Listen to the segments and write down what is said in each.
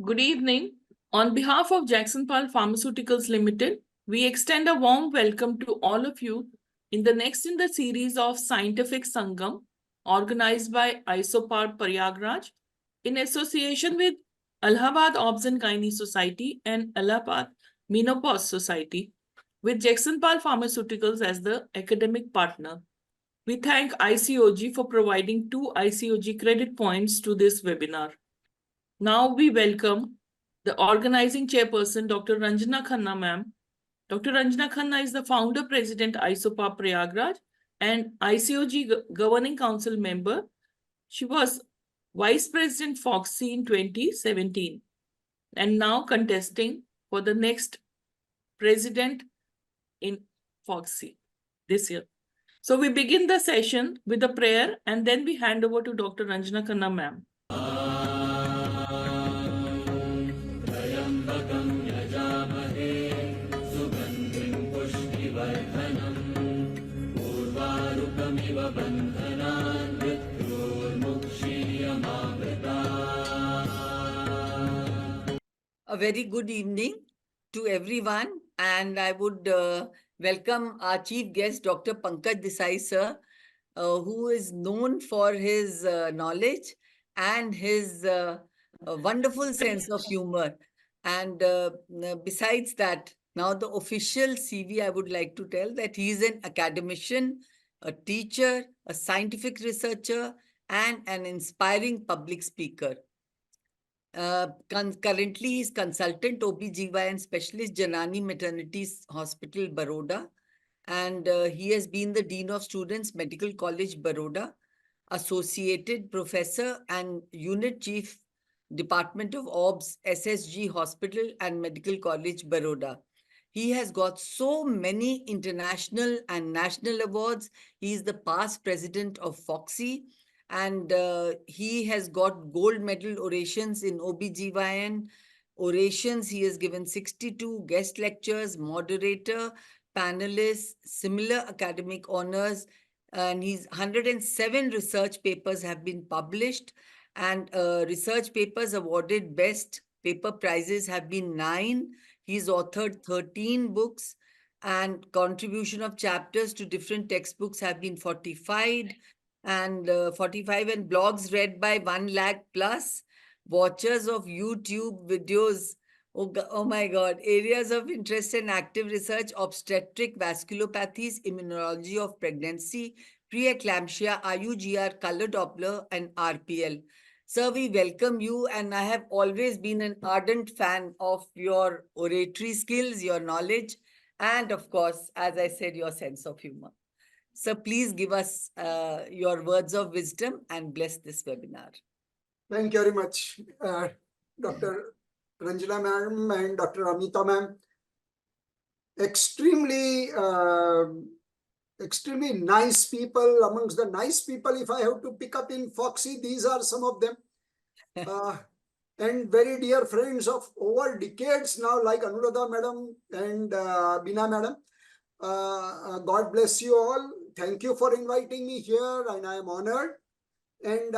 Good evening. On behalf of Jagsonpal Pharmaceuticals Ltd, we extend a warm welcome to all of you in the next in the series of Scientific Sangam organized by ISOPARB Prayagraj in association with Allahabad Obs and Gynae Society and Allahabad Menopause Society with Jagsonpal Pharmaceuticals as the academic partner. We thank ICOG for providing 2 ICOG credit points to this webinar. Now we welcome the organizing chairperson, Dr. Ranjana Khanna ma'am. Dr. Ranjana Khanna is the founder president ISOPARB Prayagraj and ICOG governing council member. She was vice president FOGSI in 2017 and now contesting for the next president in FOGSI this year. So we begin the session with a prayer and then we hand over to Dr. Ranjana Khanna ma'am. A very good evening to everyone, and I would welcome our chief guest, Dr. Pankaj Desai, sir, who is known for his knowledge and his wonderful sense of humor. And besides that, now the official CV, I would like to tell that he is an academician, a teacher, a scientific researcher, and an inspiring public speaker. Currently, he is consultant OBGYN specialist, Janani Maternity Hospital, Baroda. And he has been the Dean of Students, Medical College, Baroda, Associated Professor and Unit Chief, Department of OBS, SSG Hospital and Medical College, Baroda. He has got so many international and national awards. He is the past president of FOGSI. And he has got gold medal orations in OBGYN. Orations, he has given 62 guest lectures, moderator, panelists, similar academic honors. And he's 107 research papers have been published. And research papers awarded best paper prizes have been 9. He's authored 13 books. And contribution of chapters to different textbooks have been 45. And 45 and blogs read by 1 lakh plus, watchers of YouTube videos. Oh my God, areas of interest and active research, obstetric, vasculopathies, immunology of pregnancy, preeclampsia, IUGR, color Doppler, and RPL. Sir, we welcome you, and I have always been an ardent fan of your oratory skills, your knowledge, and of course, as I said, your sense of humor. So please give us your words of wisdom and bless this webinar. Thank you very much, Dr. Ranjana ma'am and Dr. Amita ma'am. Extremely nice people. Amongst the nice people, if I have to pick up in FOGSI, these are some of them. And very dear friends of over decades now, like Anuradha madam and Bina madam. God bless you all. Thank you for inviting me here, and I am honored. And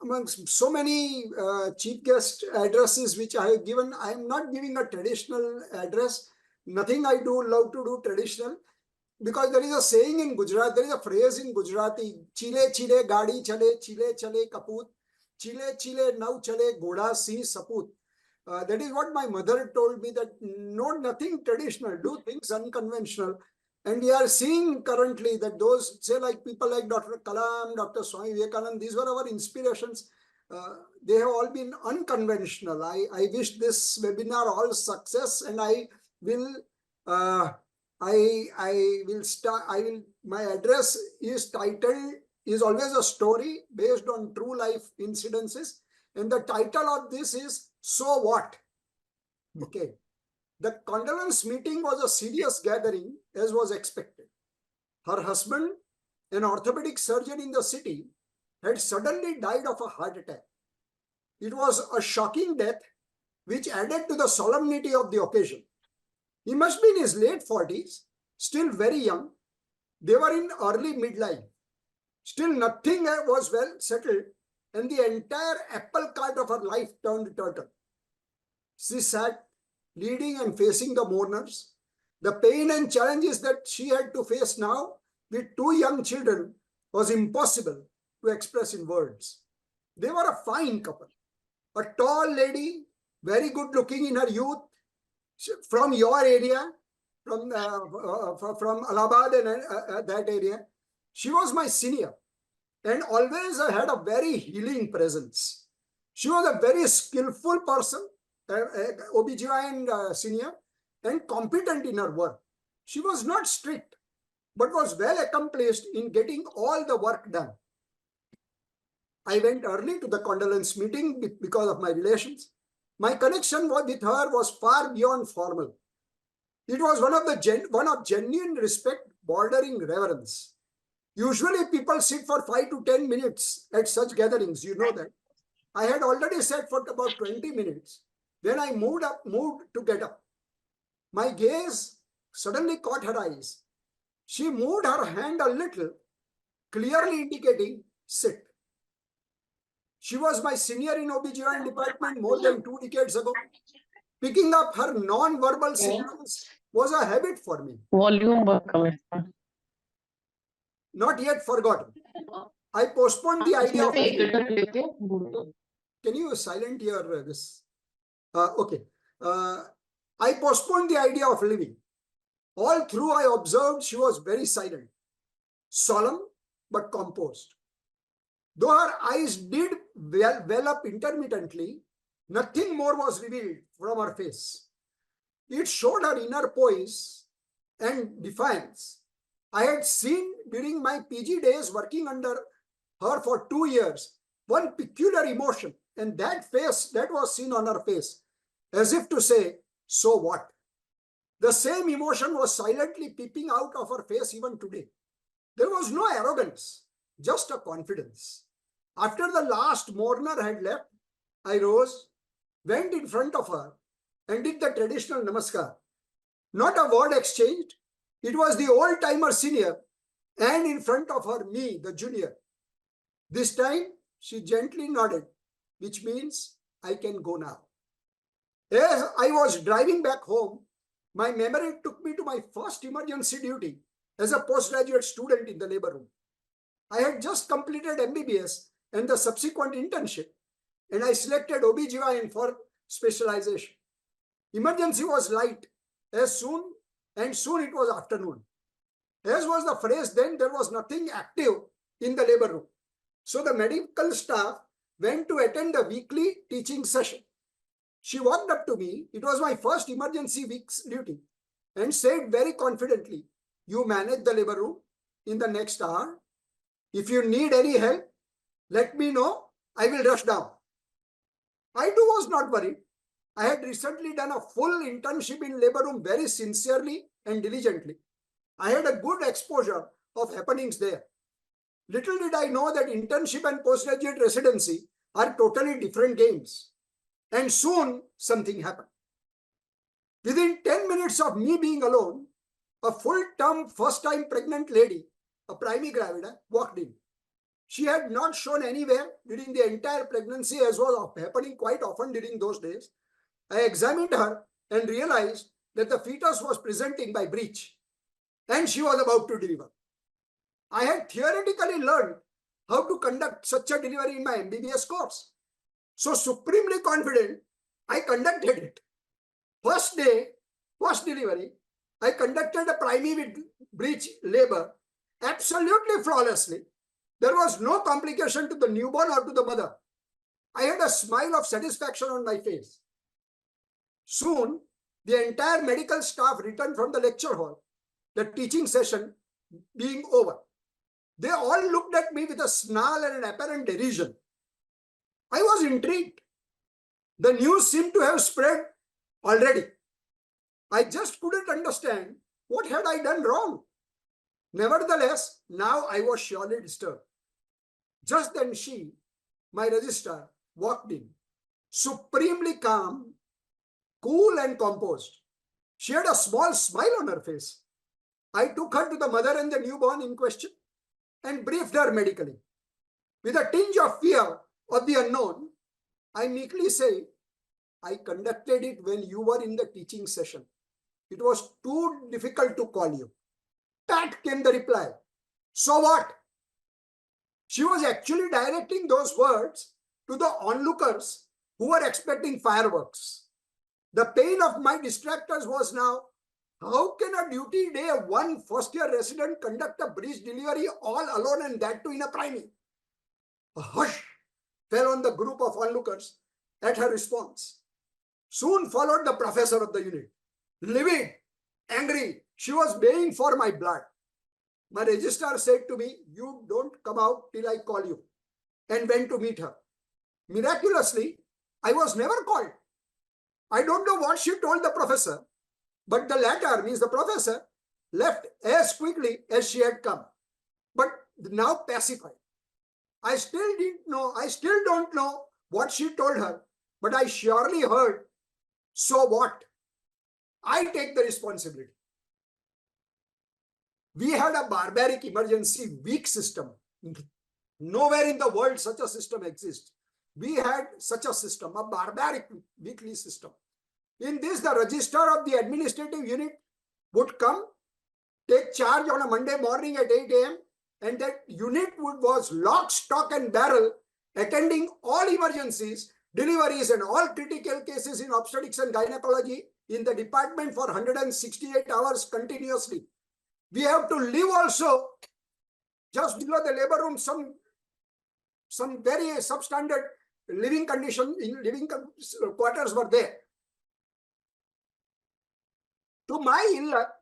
amongst so many chief guest addresses which I have given, I am not giving a traditional address. Nothing I do love to do traditional, because there is a saying in Gujarat, there is a phrase in Gujarati, chile chile gaadi chale, chile chale kaput, chile chile now chale goda si saput. That is what my mother told me, that nothing traditional, do things unconventional. And we are seeing currently that those, say, like people like Dr. Kalam, Dr. Swami Vivekananda, these were our inspirations. They have all been unconventional. I wish this webinar all success, and my address is titled, is always a story based on true life incidences. And the title of this is, So What? Okay. The condolence meeting was a serious gathering, as was expected. Her husband, an orthopedic surgeon in the city, had suddenly died of a heart attack. It was a shocking death, which added to the solemnity of the occasion. He must be in his late 40s, still very young. They were in early midlife. Still nothing was well settled, and the entire apple cart of her life turned turtle. She sat, leading and facing the mourners. The pain and challenges that she had to face now with two young children was impossible to express in words. They were a fine couple. A tall lady, very good looking in her youth, from your area, from Allahabad and that area. She was my senior and always had a very healing presence. She was a very skillful person, OBGYN senior, and competent in her work. She was not strict, but was well accomplished in getting all the work done. I went early to the condolence meeting because of my relations. My connection with her was far beyond formal. It was one of genuine respect bordering reverence. Usually people sit for 5 to 10 minutes at such gatherings, you know that. I had already sat for about 20 minutes. Then I moved to get up. My gaze suddenly caught her eyes. She moved her hand a little, clearly indicating sit. She was my senior in OBGYN department more than 2 decades ago. Picking up her non-verbal signals was a habit for me. Volume Not yet forgotten. I postponed the idea of living. Can you silent your this? Okay. I postponed the idea of living. All through I observed she was very silent, solemn but composed. Though her eyes did well up intermittently, nothing more was revealed from her face. It showed her inner poise and defiance. I had seen during my PG days working under her for 2 years one peculiar emotion, and that was seen on her face, as if to say, so what? The same emotion was silently peeping out of her face even today. There was no arrogance, just a confidence. After the last mourner had left, I rose, went in front of her, and did the traditional namaskar. Not a word exchanged. It was the old-timer senior, and in front of her, me, the junior. This time, she gently nodded, which means I can go now. As I was driving back home, my memory took me to my first emergency duty as a postgraduate student in the labor room. I had just completed MBBS and the subsequent internship, and I selected OBGYN for specialization. Emergency was light, soon it was afternoon. As was the phrase then, there was nothing active in the labor room. So the medical staff went to attend the weekly teaching session. She walked up to me, it was my first emergency week's duty, and said very confidently, you manage the labor room in the next hour. If you need any help, let me know, I will rush down. I too was not worried. I had recently done a full internship in labor room very sincerely and diligently. I had a good exposure of happenings there. Little did I know that internship and postgraduate residency are totally different games. And soon something happened. Within 10 minutes of me being alone, a full-term first-time pregnant lady, a primary gravida, walked in. She had not shown anywhere during the entire pregnancy, as was happening quite often during those days. I examined her and realized that the fetus was presenting by breech, and she was about to deliver. I had theoretically learned how to conduct such a delivery in my MBBS course. So supremely confident, I conducted it. First day, first delivery, I conducted a primary with breech labor absolutely flawlessly. There was no complication to the newborn or to the mother. I had a smile of satisfaction on my face. Soon, the entire medical staff returned from the lecture hall, the teaching session being over. They all looked at me with a snarl and an apparent derision. I was intrigued. The news seemed to have spread already. I just couldn't understand what had I done wrong. Nevertheless, now I was surely disturbed. Just then she, my registrar, walked in, supremely calm, cool and composed. She had a small smile on her face. I took her to the mother and the newborn in question and briefed her medically. With a tinge of fear of the unknown, I meekly say, I conducted it when you were in the teaching session. It was too difficult to call you. That came the reply. So what? She was actually directing those words to the onlookers who were expecting fireworks. The pain of my distractors was now, how can a duty day one first-year resident conduct a breech delivery all alone, and that too in a primary? A hush fell on the group of onlookers at her response. Soon followed the professor of the unit. Livid, angry, she was baying for my blood. My registrar said to me, you don't come out till I call you, and went to meet her. Miraculously, I was never called. I don't know what she told the professor, but the latter, means the professor, left as quickly as she had come, but now pacified. I still don't know what she told her, but I surely heard, so what? I take the responsibility. We had a barbaric emergency weak system. Nowhere in the world such a system exists. We had such a system, a barbaric weekly system. In this, the registrar of the administrative unit would come, take charge on a Monday morning at 8 a.m. and that unit was lock, stock and barrel, attending all emergencies, deliveries and all critical cases in obstetrics and gynecology in the department for 168 hours continuously. We have to live also just below the labor room, some very substandard living condition, living quarters were there. To my ill luck,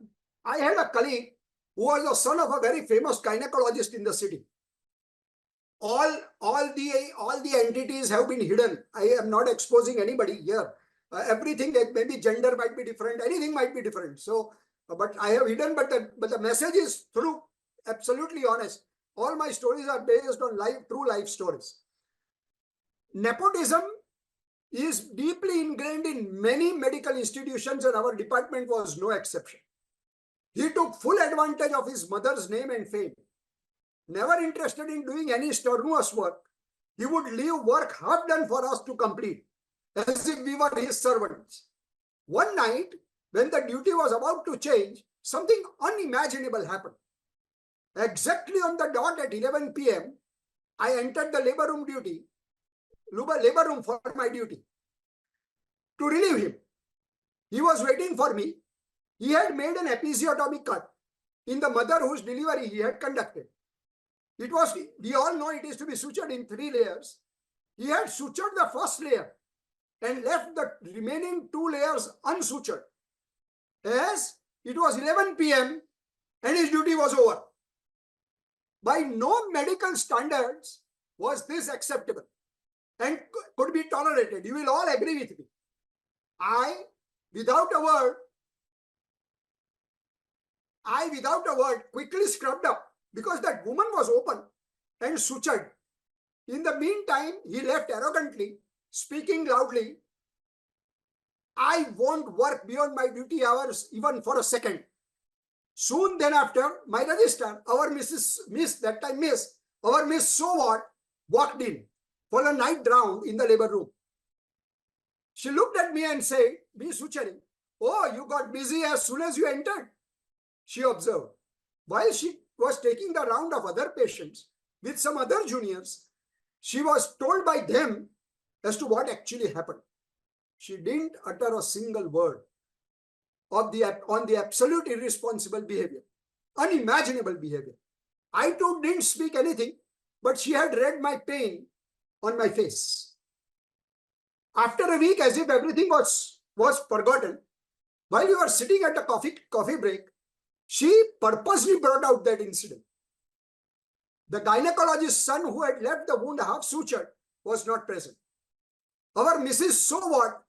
I had a colleague who was the son of a very famous gynecologist in the city. All the entities have been hidden. I am not exposing anybody here. Everything, maybe gender might be different, anything might be different. So, but I have hidden, but the message is through, absolutely honest. All my stories are based on true life stories. Nepotism is deeply ingrained in many medical institutions, and our department was no exception. He took full advantage of his mother's name and fame. Never interested in doing any strenuous work, he would leave work half done for us to complete, as if we were his servants. One night, when the duty was about to change, something unimaginable happened. Exactly on the dot at 11 p.m., I entered the labor room for my duty to relieve him. He was waiting for me. He had made an episiotomy cut in the mother whose delivery he had conducted. It was, we all know it is to be sutured in 3 layers. He had sutured the first layer and left the remaining 2 layers unsutured, as it was 11 p.m. and his duty was over. By no medical standards was this acceptable and could be tolerated. You will all agree with me. I, without a word, quickly scrubbed up, because that woman was open and sutured. In the meantime, he left arrogantly, speaking loudly, I won't work beyond my duty hours even for a second. Soon then after, my registrar, our Miss So What, walked in for a night round in the labor room. She looked at me and said, me suturing, oh, you got busy as soon as you entered, she observed. While she was taking the round of other patients with some other juniors, she was told by them as to what actually happened. She didn't utter a single word on the absolute irresponsible behavior, unimaginable behavior. I too didn't speak anything, but she had read my pain on my face. After a week, as if everything was forgotten, while we were sitting at a coffee break, she purposely brought out that incident. The gynecologist's son, who had left the wound half sutured, was not present. Our Mrs. So What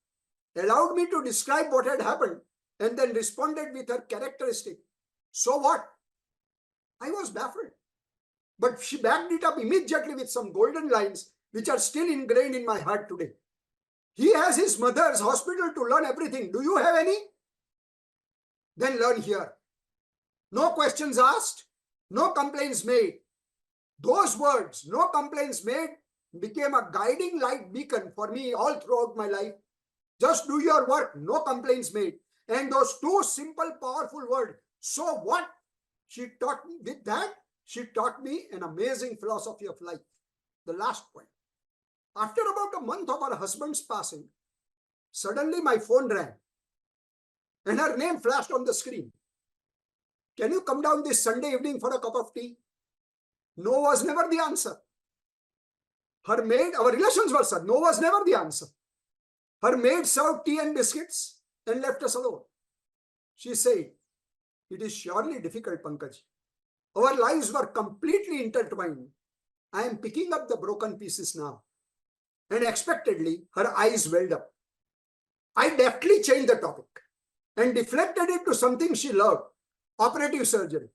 allowed me to describe what had happened and then responded with her characteristic, so what? I was baffled. But she backed it up immediately with some golden lines which are still ingrained in my heart today. He has his mother's hospital to learn everything. Do you have any? Then learn here. No questions asked, no complaints made. Those words, no complaints made, became a guiding light beacon for me all throughout my life. Just do your work, no complaints made. And those two simple, powerful words, so what? She taught me, with that, she taught me an amazing philosophy of life. The last point. After about a month of her husband's passing, suddenly my phone rang and her name flashed on the screen. Can you come down this Sunday evening for a cup of tea? No was never the answer. Her maid, our relations were such, no was never the answer. Her maid served tea and biscuits and left us alone. She said, it is surely difficult, Pankaj. Our lives were completely intertwined. I am picking up the broken pieces now. And unexpectedly, her eyes welled up. I deftly changed the topic and deflected it to something she loved, operative surgery.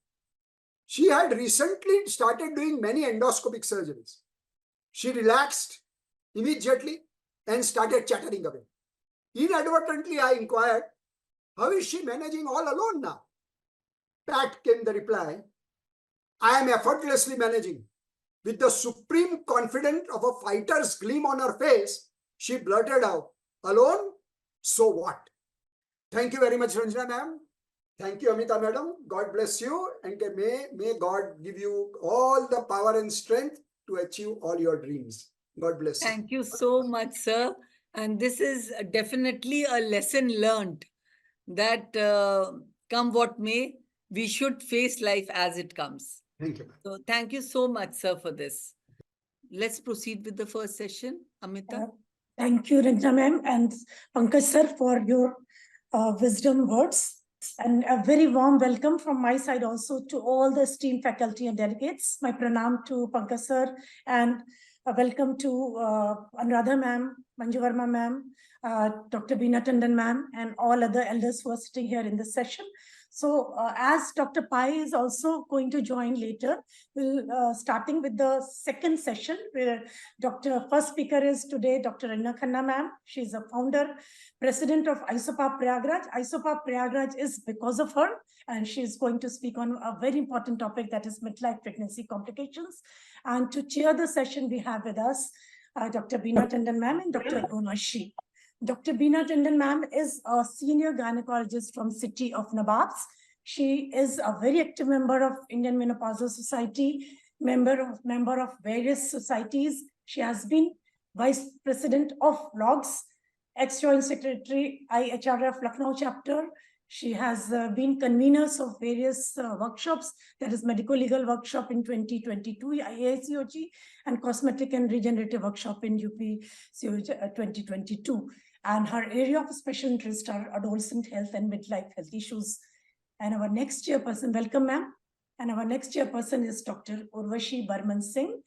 She had recently started doing many endoscopic surgeries. She relaxed immediately and started chattering away. Inadvertently, I inquired, how is she managing all alone now? Pat came the reply, I am effortlessly managing. With the supreme confidence of a fighter's gleam on her face, she blurted out, alone? So what? Thank you very much, Ranjana ma'am. Thank you, Amita madam. God bless you, and may God give you all the power and strength to achieve all your dreams. God bless you. Thank you so much, sir. And this is definitely a lesson learned that come what may, we should face life as it comes. Thank you. So thank you so much, sir, for this. Let's proceed with the first session. Amita. Thank you, Ranjana ma'am and Pankaj sir, for your wisdom words. And a very warm welcome from my side also to all the esteemed faculty and delegates. My pranam to Pankaj sir, and a welcome to Anuradha ma'am, Manju Varma ma'am, Dr. Beena Tandon ma'am, and all other elders who are sitting here in this session. So as Dr. Pai is also going to join later, we'll starting with the second session where first speaker is today Dr. Khanna ma'am. She's a founder, president of ISOPARB Prayagraj. ISOPARB Prayagraj is because of her, and she's going to speak on a very important topic, that is midlife pregnancy complications. And to chair the session, we have with us Dr. Beena Tandon ma'am and Dr. Urvashi. Dr. Beena Tandon ma'am is a senior gynecologist from city of Nababs. She is a very active member of Indian Menopause Society, member of various societies. She has been vice president of LOGS, ex-joint secretary, IHRF Lucknow chapter. She has been conveners of various workshops, that is medical legal workshop in 2022, ICOG, and cosmetic and regenerative workshop in UPCOG 2022. And her area of special interest are adolescent health and midlife health issues. And our next chairperson, welcome ma'am. And our next chairperson is Dr. Urvashi Barman Singh.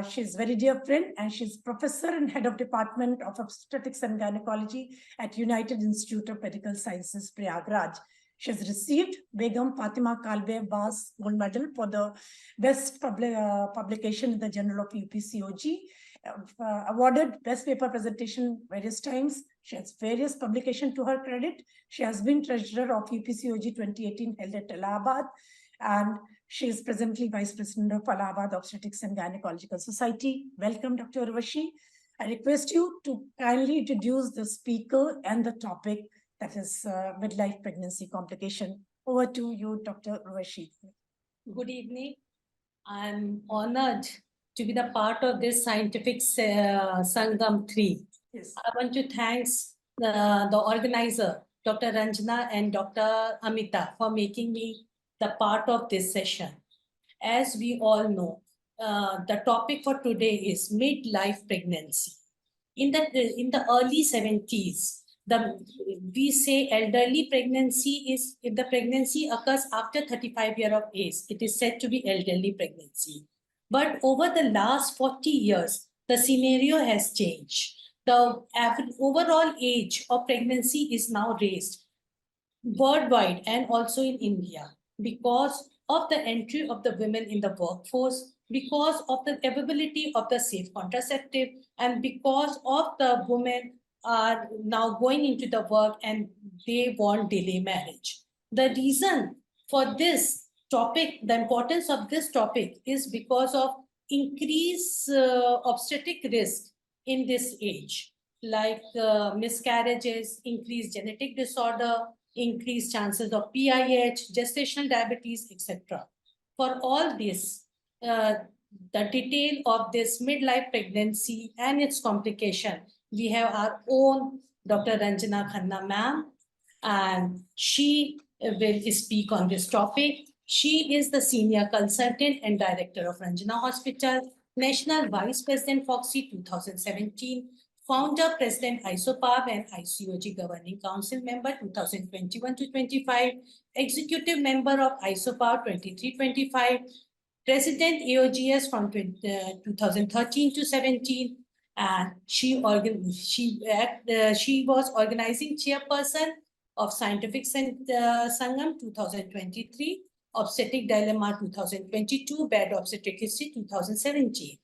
She's a very dear friend, and she's professor and head of Department of Obstetrics and Gynecology at United Institute of Medical Sciences, Prayagraj. She has received Begum Fatima Kalbe Abbas Gold Medal for the best publication in the Journal of UPCOG. Awarded best paper presentation various times. She has various publications to her credit. She has been treasurer of UPCOG 2018 held at Allahabad, and she is presently vice president of Allahabad Obstetrics and Gynecological Society. Welcome, Dr. Urvashi. I request you to kindly introduce the speaker and the topic, that is midlife pregnancy complication. Over to you, Dr. Urvashi. Good evening. I'm honored to be the part of this scientific Sangam 3. Yes. I want to thank the organizer, Dr. Ranjana and Dr. Amita, for making me the part of this session. As we all know, the topic for today is midlife pregnancy. In the early 70s, we say elderly pregnancy is if the pregnancy occurs after 35 years of age, it is said to be elderly pregnancy. But over the last 40 years, the scenario has changed. The overall age of pregnancy is now raised worldwide and also in India because of the entry of the women in the workforce, because of the availability of the safe contraceptive, and because of the women are now going into the work and they want delay marriage. The reason for this topic, the importance of this topic is because of increased obstetric risk in this age. like miscarriages, increased genetic disorder, increased chances of PIH, gestational diabetes, etc. For all this, the detail of this midlife pregnancy and its complication, we have our own Dr. Ranjana Khanna ma'am, and she will speak on this topic. She is the senior consultant and director of Ranjana Hospital, National Vice President FOGSI 2017, founder, President ISOPARB and ICOG Governing Council member 2021 to 25, executive member of ISOPARB 23-25, President AOGS from 2013 to 17, and she was organizing chairperson of Scientific Sangam 2023, Obstetric Dilemma 2022, Bad Obstetric History 2017.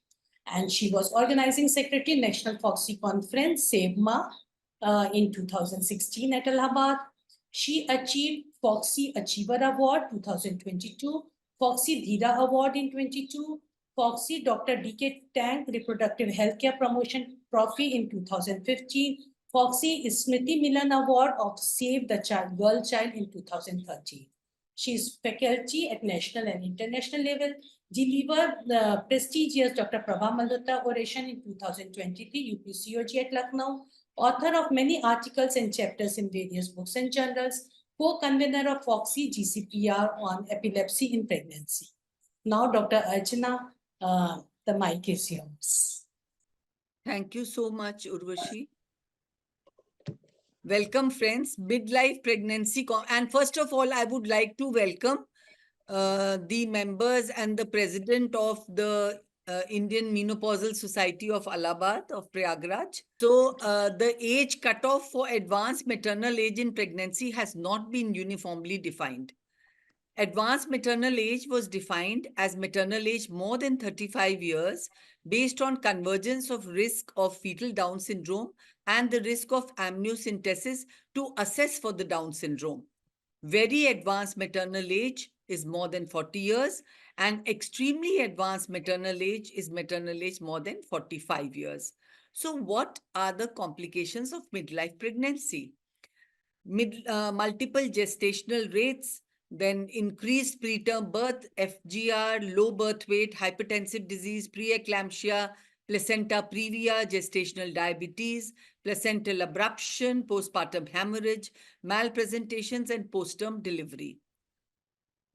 And she was organizing secretary National FOGSI Conference, SEBMA, in 2016 at Allahabad. She achieved FOGSI Achiever Award 2022, FOGSI Dhira Award in 22, FOGSI Dr. D.K. Tank Reproductive Healthcare Promotion Trophy in 2015, FOGSI Smriti Milan Award of Save the Child, Girl Child in 2013. She is faculty at national and international level, delivered the prestigious Dr. Prabha Malhotra Oration in 2023 UPCOG at Lucknow, author of many articles and chapters in various books and journals, co-convener of FOGSI GCPR on epilepsy in pregnancy. Now, Dr. Archana, the mic is yours. Thank you so much, Urvashi. Welcome, friends. Midlife pregnancy. And first of all, I would like to welcome the members and the president of the Indian Menopausal Society of Allahabad of Prayagraj. So the age cutoff for advanced maternal age in pregnancy has not been uniformly defined. Advanced maternal age was defined as maternal age more than 35 years based on convergence of risk of fetal Down syndrome and the risk of amniocentesis to assess for the Down syndrome. Very advanced maternal age is more than 40 years, and extremely advanced maternal age is maternal age more than 45 years. So what are the complications of midlife pregnancy? Multiple gestational rates, then increased preterm birth, FGR, low birth weight, hypertensive disease, preeclampsia, placenta previa, gestational diabetes, placental abruption, postpartum hemorrhage, malpresentations, and postterm delivery.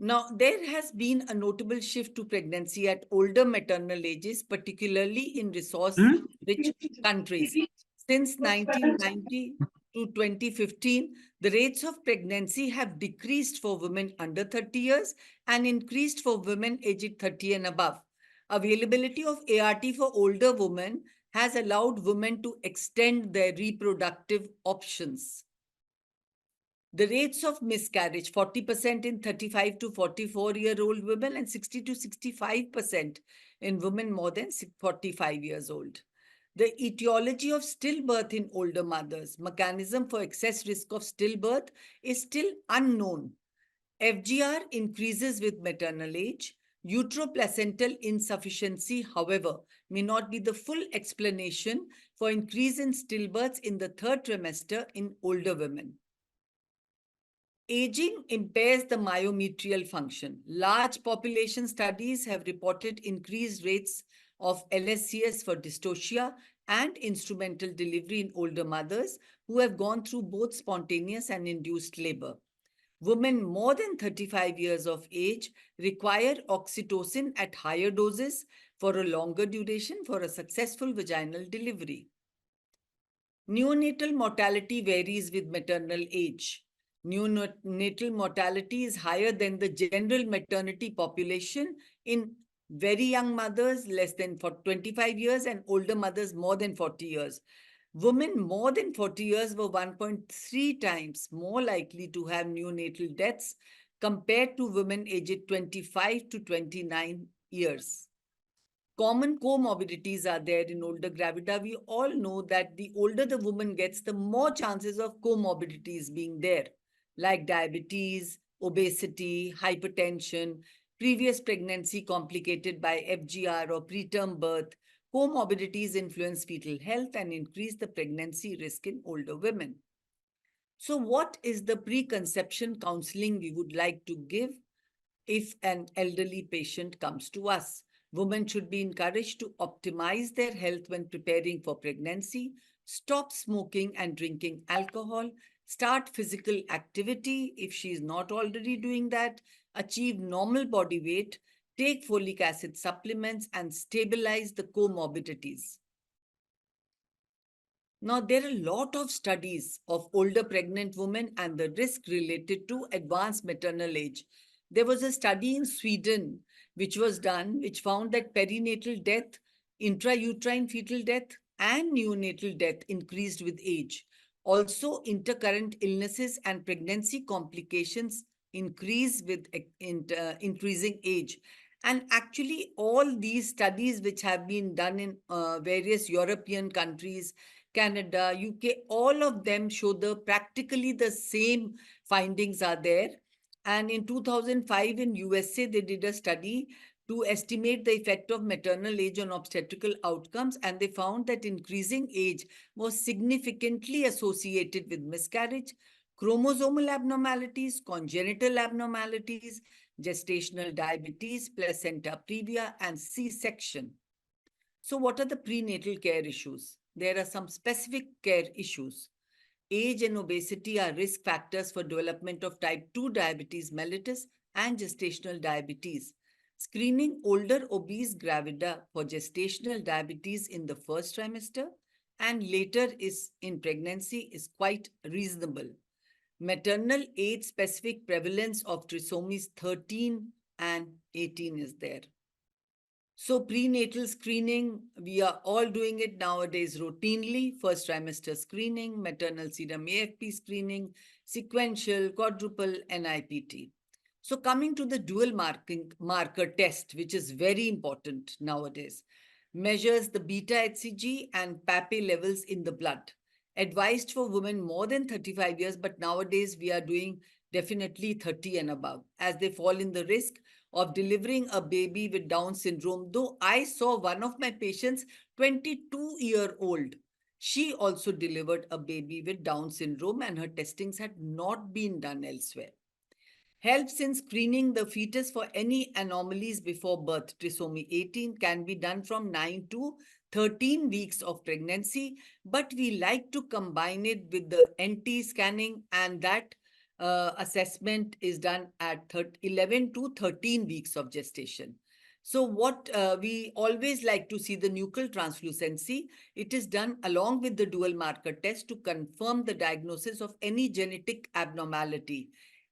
Now, there has been a notable shift to pregnancy at older maternal ages, particularly in resource-rich countries. Since 1990 to 2015, the rates of pregnancy have decreased for women under 30 years and increased for women aged 30 and above. Availability of ART for older women has allowed women to extend their reproductive options. The rates of miscarriage, 40% in 35 to 44-year-old women and 60 to 65% in women more than 45 years old. The etiology of stillbirth in older mothers, mechanism for excess risk of stillbirth is still unknown. FGR increases with maternal age. Uteroplacental insufficiency, however, may not be the full explanation for increase in stillbirths in the third trimester in older women. Aging impairs the myometrial function. Large population studies have reported increased rates of LSCS for dystocia and instrumental delivery in older mothers who have gone through both spontaneous and induced labor. Women more than 35 years of age require oxytocin at higher doses for a longer duration for a successful vaginal delivery. Neonatal mortality varies with maternal age. Neonatal mortality is higher than the general maternity population in very young mothers less than 25 years and older mothers more than 40 years. Women more than 40 years were 1.3 times more likely to have neonatal deaths compared to women aged 25 to 29 years. Common comorbidities are there in older gravida. We all know that the older the woman gets, the more chances of comorbidities being there, like diabetes, obesity, hypertension, previous pregnancy complicated by FGR or preterm birth, Comorbidities influence fetal health and increase the pregnancy risk in older women. So what is the preconception counseling we would like to give if an elderly patient comes to us? Women should be encouraged to optimize their health when preparing for pregnancy, stop smoking and drinking alcohol, start physical activity if she is not already doing that, achieve normal body weight, take folic acid supplements, and stabilize the comorbidities. Now, there are a lot of studies of older pregnant women and the risk related to advanced maternal age. There was a study in Sweden which was done, which found that perinatal death, intrauterine fetal death, and neonatal death increased with age. Also, intercurrent illnesses and pregnancy complications increase with increasing age. And actually, all these studies which have been done in various European countries, Canada, UK, all of them show practically the same findings are there. And in 2005 in USA, they did a study to estimate the effect of maternal age on obstetrical outcomes, and they found that increasing age was significantly associated with miscarriage, chromosomal abnormalities, congenital abnormalities, gestational diabetes, placenta previa, and C-section. So what are the prenatal care issues? There are some specific care issues. Age and obesity are risk factors for development of type 2 diabetes mellitus and gestational diabetes. Screening older obese gravida for gestational diabetes in the first trimester and later is in pregnancy is quite reasonable. Maternal age-specific prevalence of trisomies 13 and 18 is there. So prenatal screening, we are all doing it nowadays routinely. First trimester screening, maternal serum AFP screening, sequential, quadruple, NIPT. So coming to the dual marker test, which is very important nowadays, measures the beta HCG and PAPE levels in the blood. Advised for women more than 35 years, but nowadays we are doing definitely 30 and above, as they fall in the risk of delivering a baby with Down syndrome. Though I saw one of my patients, 22-year-old, she also delivered a baby with Down syndrome and her testings had not been done elsewhere. Helps in screening the fetus for any anomalies before birth. Trisomy 18 can be done from 9 to 13 weeks of pregnancy, but we like to combine it with the NT scanning, and that assessment is done at 11 to 13 weeks of gestation. So what we always like to see the nuchal translucency. It is done along with the dual marker test to confirm the diagnosis of any genetic abnormality.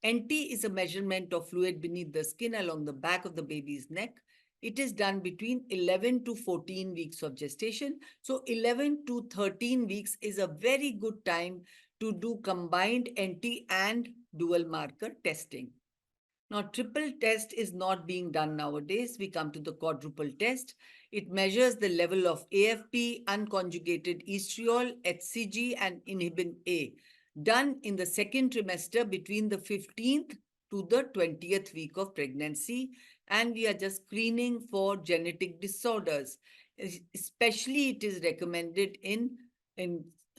NT is a measurement of fluid beneath the skin along the back of the baby's neck. It is done between 11 to 14 weeks of gestation. So 11 to 13 weeks is a very good time to do combined NT and dual marker testing. Now, triple test is not being done nowadays. We come to the quadruple test. It measures the level of AFP, unconjugated estriol, HCG, and inhibin A, done in the second trimester between the 15th to the 20th week of pregnancy. And we are just screening for genetic disorders. Especially it is recommended in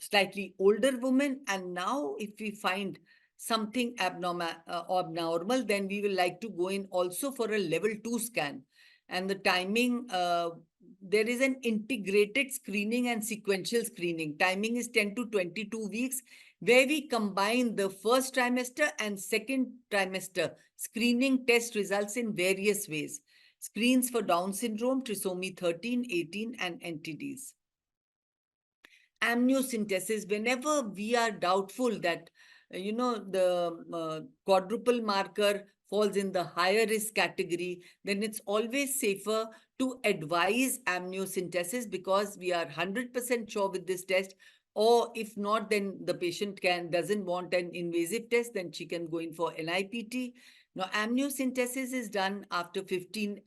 slightly older women. And now if we find something abnormal, then we will like to go in also for a level 2 scan. And the timing, there is an integrated screening and sequential screening. Timing is 10 to 22 weeks, where we combine the first trimester and second trimester screening test results in various ways. Screens for Down syndrome, trisomy 13, 18, and NTDs. Amniocentesis, whenever we are doubtful that the quadruple marker falls in the higher risk category, then it's always safer to advise amniocentesis, because we are 100% sure with this test. Or if not, then the patient doesn't want an invasive test, then she can go in for NIPT. Now, amniocentesis is done after 15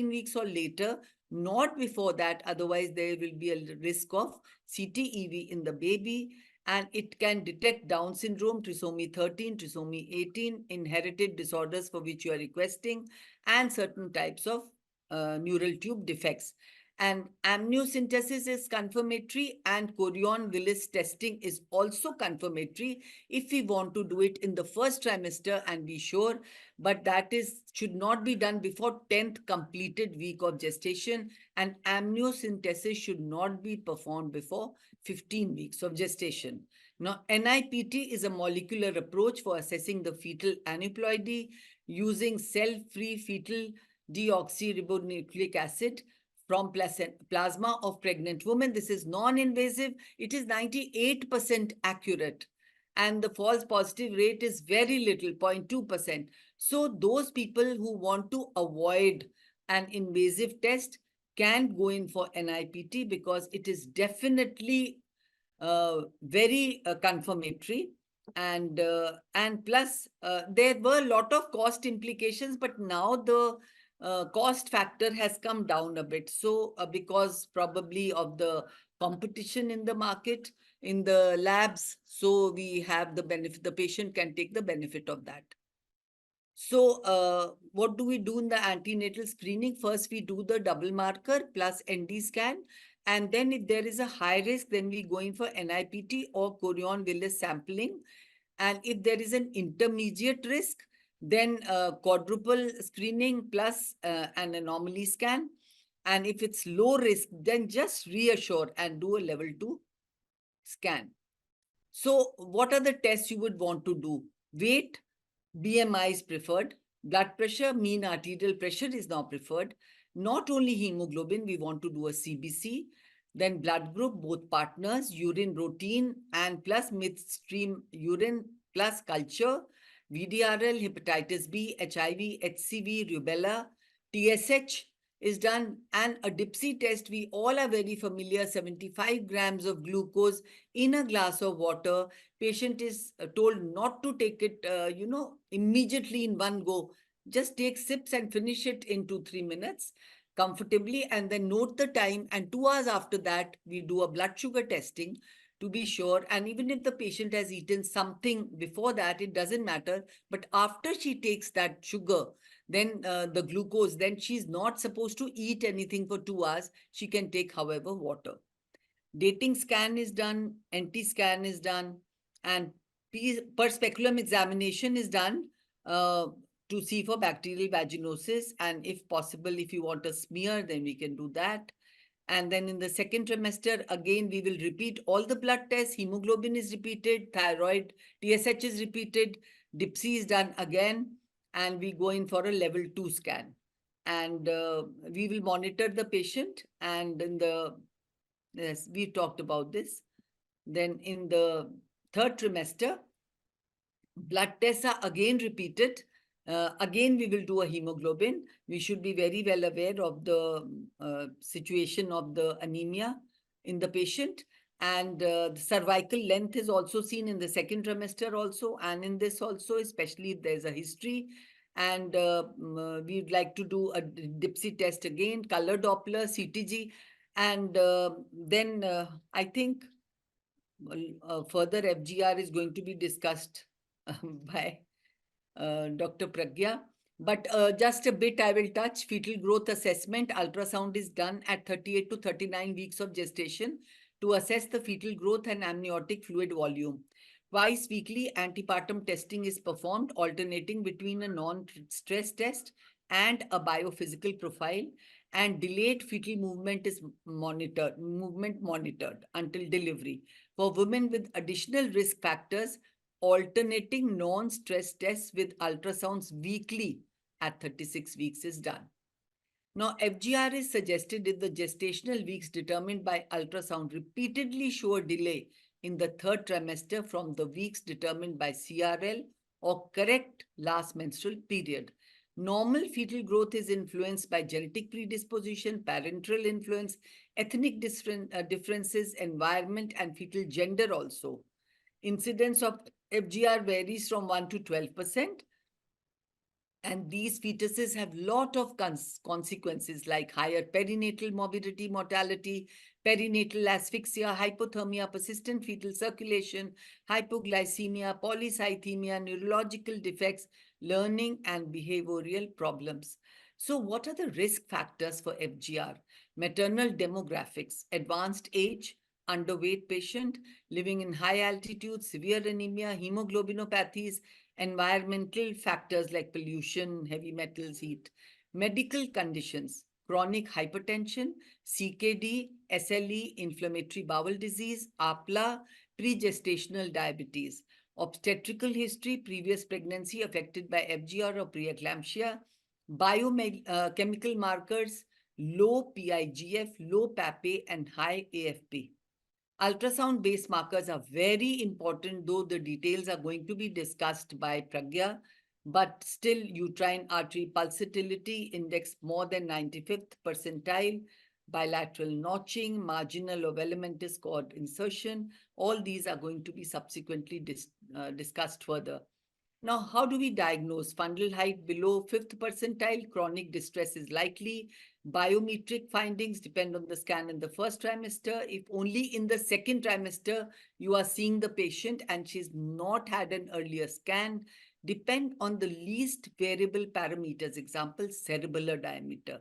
weeks or later, not before that. Otherwise, there will be a risk of CTEV in the baby. And it can detect Down syndrome, trisomy 13, trisomy 18, inherited disorders for which you are requesting, and certain types of neural tube defects. And amniocentesis is confirmatory, and Corion-Willis testing is also confirmatory if we want to do it in the first trimester and be sure, but that should not be done before 10th completed week of gestation, and amniocentesis should not be performed before 15 weeks of gestation. Now, NIPT is a molecular approach for assessing the fetal aneuploidy using cell-free fetal deoxyribonucleic acid from plasma of pregnant women. This is non-invasive. It is 98% accurate. And the false positive rate is very little, 0.2%. So those people who want to avoid an invasive test can go in for NIPT because it is definitely very confirmatory. And plus, there were a lot of cost implications, but now the cost factor has come down a bit. So because probably of the competition in the market, in the labs, so we have the benefit, the patient can take the benefit of that. So what do we do in the antenatal screening? First, we do the double marker plus ND scan. And then if there is a high risk, then we go in for NIPT or Corion-Willis sampling. And if there is an intermediate risk, then quadruple screening plus an anomaly scan. And if it's low risk, then just reassure and do a level 2 scan. So what are the tests you would want to do? Weight, BMI is preferred. Blood pressure, mean arterial pressure is now preferred. Not only hemoglobin, we want to do a CBC. Then blood group, both partners, urine routine, and plus midstream urine, plus culture, VDRL, hepatitis B, HIV, HCV, rubella, TSH is done, and a DIPSI test. We all are very familiar, 75 grams of glucose in a glass of water. Patient is told not to take it, immediately in one go. Just take sips and finish it in 2-3 minutes comfortably, and then note the time. And 2 hours after that, we do a blood sugar testing to be sure. And even if the patient has eaten something before that, it doesn't matter. But after she takes that sugar, then the glucose, then she's not supposed to eat anything for 2 hours. She can take, however, water. Dating scan is done, NT scan is done, and per speculum examination is done to see for bacterial vaginosis. And if possible, if you want a smear, then we can do that. And then in the second trimester, again, we will repeat all the blood tests. Hemoglobin is repeated, thyroid, TSH is repeated, DIPSI is done again, and we go in for a level 2 scan. And we will monitor the patient. And in the, yes, we talked about this. Then in the third trimester, blood tests are again repeated. Again, we will do a hemoglobin. We should be very well aware of the situation of the anemia in the patient. And the cervical length is also seen in the second trimester also, and in this also, especially if there's a history. And we'd like to do a DIPSI test again, color Doppler, CTG. And then I think further FGR is going to be discussed by Dr. Pragya. But just a bit I will touch. Fetal growth assessment. Ultrasound is done at 38 to 39 weeks of gestation to assess the fetal growth and amniotic fluid volume. Twice weekly antepartum testing is performed, alternating between a non-stress test and a biophysical profile. And delayed fetal movement is monitored until delivery. For women with additional risk factors, alternating non-stress tests with ultrasounds weekly at 36 weeks is done. Now, FGR is suggested if the gestational weeks determined by ultrasound repeatedly show a delay in the third trimester from the weeks determined by CRL or correct last menstrual period. Normal fetal growth is influenced by genetic predisposition, parental influence, ethnic differences, environment, and fetal gender also. Incidence of FGR varies from 1 to 12%. And these fetuses have lot of consequences like higher perinatal morbidity, mortality, perinatal asphyxia, hypothermia, persistent fetal circulation, hypoglycemia, polycythemia, neurological defects, learning and behavioral problems. So what are the risk factors for FGR? maternal demographics, advanced age, underweight patient, living in high altitude, severe anemia, hemoglobinopathies, environmental factors like pollution, heavy metals, heat, medical conditions, chronic hypertension, CKD, SLE, inflammatory bowel disease, APLA, pregestational diabetes, obstetrical history, previous pregnancy affected by FGR or preeclampsia, biochemical markers, low PIGF, low PAPA, and high AFP. Ultrasound-based markers are very important, though the details are going to be discussed by Pragya, but still uterine artery pulsatility index more than 95th percentile, bilateral notching, marginal or velamentous cord insertion, all these are going to be subsequently discussed further. Now, how do we diagnose? Fundal height below 5th percentile, chronic distress is likely. Biometric findings depend on the scan in the first trimester. If only in the second trimester you are seeing the patient and she's not had an earlier scan, depend on the least variable parameters, example, cerebellar diameter.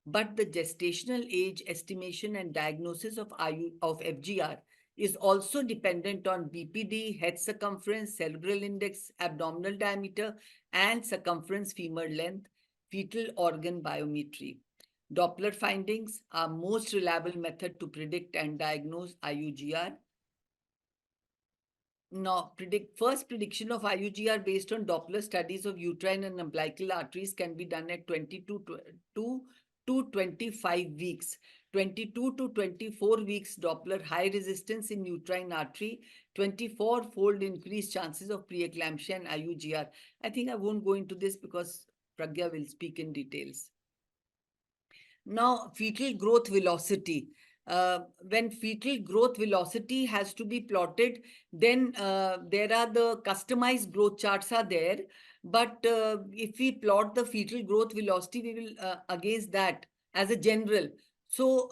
But the gestational age estimation and diagnosis of FGR is also dependent on BPD, head circumference, cerebral index, abdominal diameter, and circumference femur length, fetal organ biometry. Doppler findings are most reliable method to predict and diagnose IUGR. Now, first prediction of IUGR based on Doppler studies of uterine and umbilical arteries can be done at 22 to 25 weeks. 22 to 24 weeks Doppler high resistance in uterine artery, 24-fold increased chances of preeclampsia and IUGR. I think I won't go into this because Pragya will speak in details. Now, fetal growth velocity. When fetal growth velocity has to be plotted, then there are the customized growth charts are there. But if we plot the fetal growth velocity, we will against that as a general. So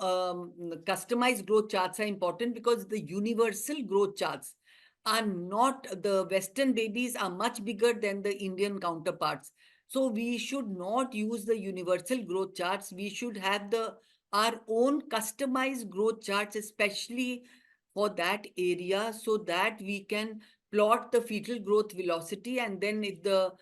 customized growth charts are important because the universal growth charts are not, the Western babies are much bigger than the Indian counterparts. So we should not use the universal growth charts. We should have our own customized growth charts, especially for that area, so that we can plot the fetal growth velocity. And then if the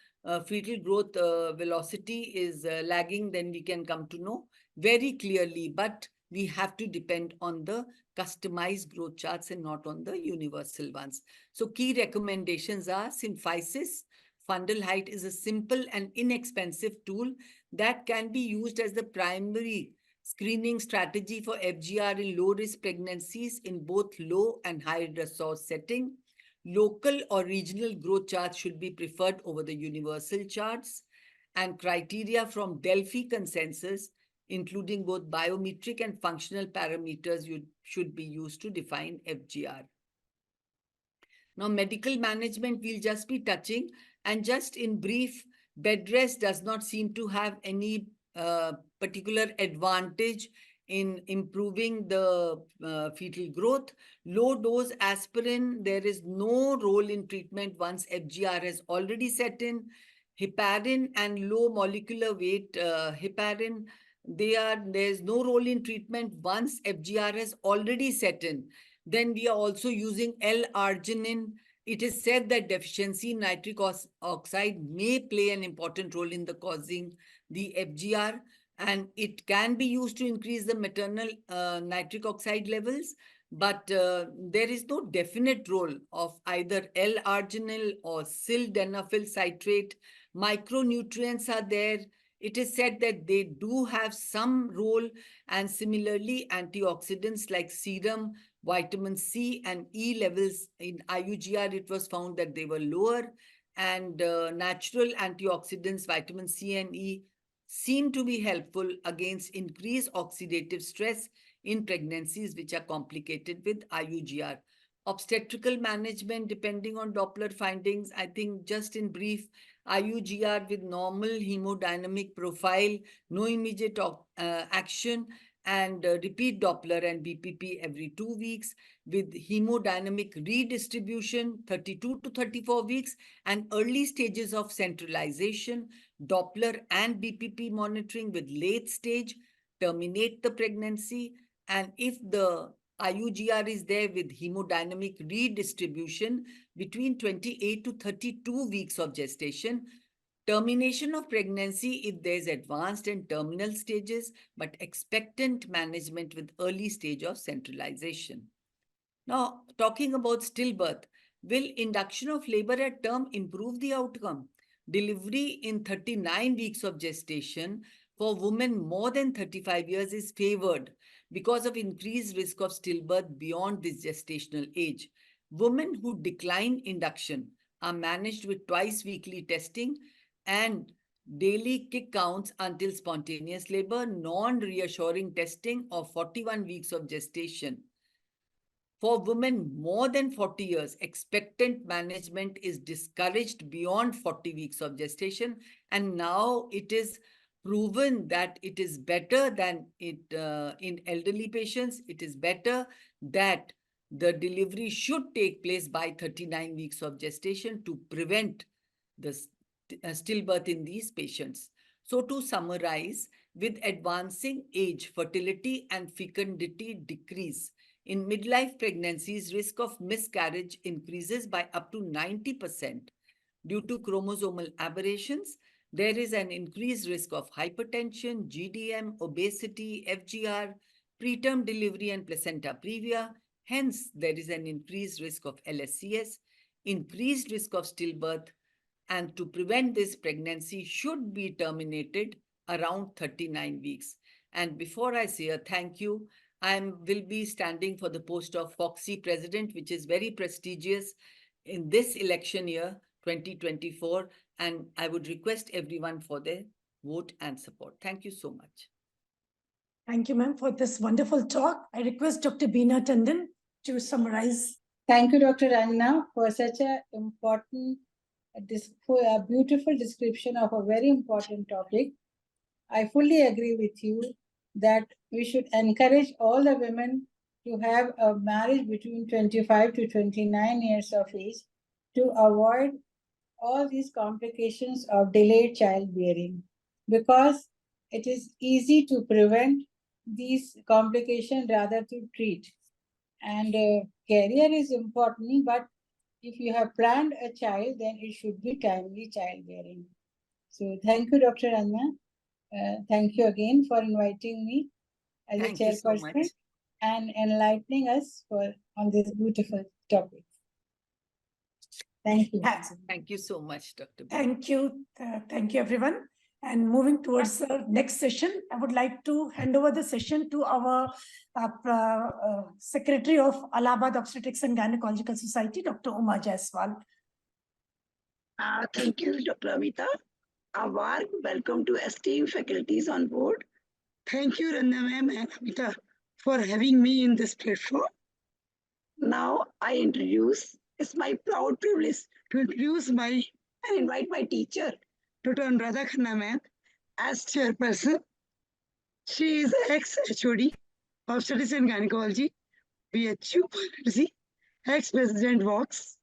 fetal growth velocity is lagging, then we can come to know very clearly. But we have to depend on the customized growth charts and not on the universal ones. So key recommendations are symphysis. Fundal height is a simple and inexpensive tool that can be used as the primary screening strategy for FGR in low-risk pregnancies in both low and high resource setting. Local or regional growth charts should be preferred over the universal charts, and criteria from Delphi consensus, including both biometric and functional parameters, should be used to define FGR. Now, medical management we'll just be touching, and just in brief, bed rest does not seem to have any particular advantage in improving the fetal growth. Low dose aspirin, there is no role in treatment once FGR has already set in. Heparin and low molecular weight heparin, there's no role in treatment once FGR has already set in. Then we are also using L-arginine. It is said that deficiency in nitric oxide may play an important role in the causing the FGR, and it can be used to increase the maternal nitric oxide levels, but there is no definite role of either L-arginine or sildenafil citrate. Micronutrients are there. It is said that they do have some role, and similarly antioxidants like serum, vitamin C and E levels in IUGR, it was found that they were lower, and natural antioxidants, vitamin C and E, seem to be helpful against increased oxidative stress in pregnancies which are complicated with IUGR. Obstetrical management, depending on Doppler findings, I think just in brief, IUGR with normal hemodynamic profile, no immediate action, and repeat Doppler and BPP every 2 weeks with hemodynamic redistribution 32 to 34 weeks, and early stages of centralization, Doppler and BPP monitoring with late stage, terminate the pregnancy, and if the IUGR is there with hemodynamic redistribution between 28 to 32 weeks of gestation, termination of pregnancy if there's advanced and terminal stages, but expectant management with early stage of centralization. Now, talking about stillbirth, will induction of labor at term improve the outcome? Delivery in 39 weeks of gestation for women more than 35 years is favored because of increased risk of stillbirth beyond this gestational age. Women who decline induction are managed with twice weekly testing and daily kick counts until spontaneous labor, non-reassuring testing of 41 weeks of gestation. For women more than 40 years, expectant management is discouraged beyond 40 weeks of gestation, and now it is proven that it is better than it in elderly patients. It is better that the delivery should take place by 39 weeks of gestation to prevent the stillbirth in these patients. So to summarize, with advancing age, fertility and fecundity decrease. In midlife pregnancies, risk of miscarriage increases by up to 90%. Due to chromosomal aberrations, there is an increased risk of hypertension, GDM, obesity, FGR, preterm delivery and placenta previa. Hence, there is an increased risk of LSCS, increased risk of stillbirth, and to prevent this, pregnancy should be terminated around 39 weeks. And before I say a thank you, I will be standing for the post of FOGSI president, which is very prestigious in this election year, 2024. And I would request everyone for their vote and support. Thank you so much. Thank you, ma'am, for this wonderful talk. I request Dr. Beena Tandon to summarize. Thank you, Dr. Ranjana, for such an important, a beautiful description of a very important topic. I fully agree with you that we should encourage all the women to have a marriage between 25 to 29 years of age to avoid all these complications of delayed childbearing, because it is easy to prevent these complications rather to treat. And career is important, but if you have planned a child, then it should be timely childbearing. So thank you, Dr. Ranjana. Thank you again for inviting me as a chairperson and enlightening us on this beautiful topic. Thank you. Thank you so much, Dr. Thank you. Thank you, everyone. And moving towards the next session, I would like to hand over the session to our Secretary of Allahabad Obstetrics and Gynecological Society, Dr. Uma Jaiswal. Thank you, Dr. Amita. A warm welcome to esteemed faculties on board. Thank you, Ranjana ma'am and Amita, for having me in this platform. Now it's my proud privilege to introduce and invite my teacher, Dr. Anuradha Khanna ma'am, as chairperson. She is ex-HOD of Studies in Gynecology, BHU, ex-president Vox.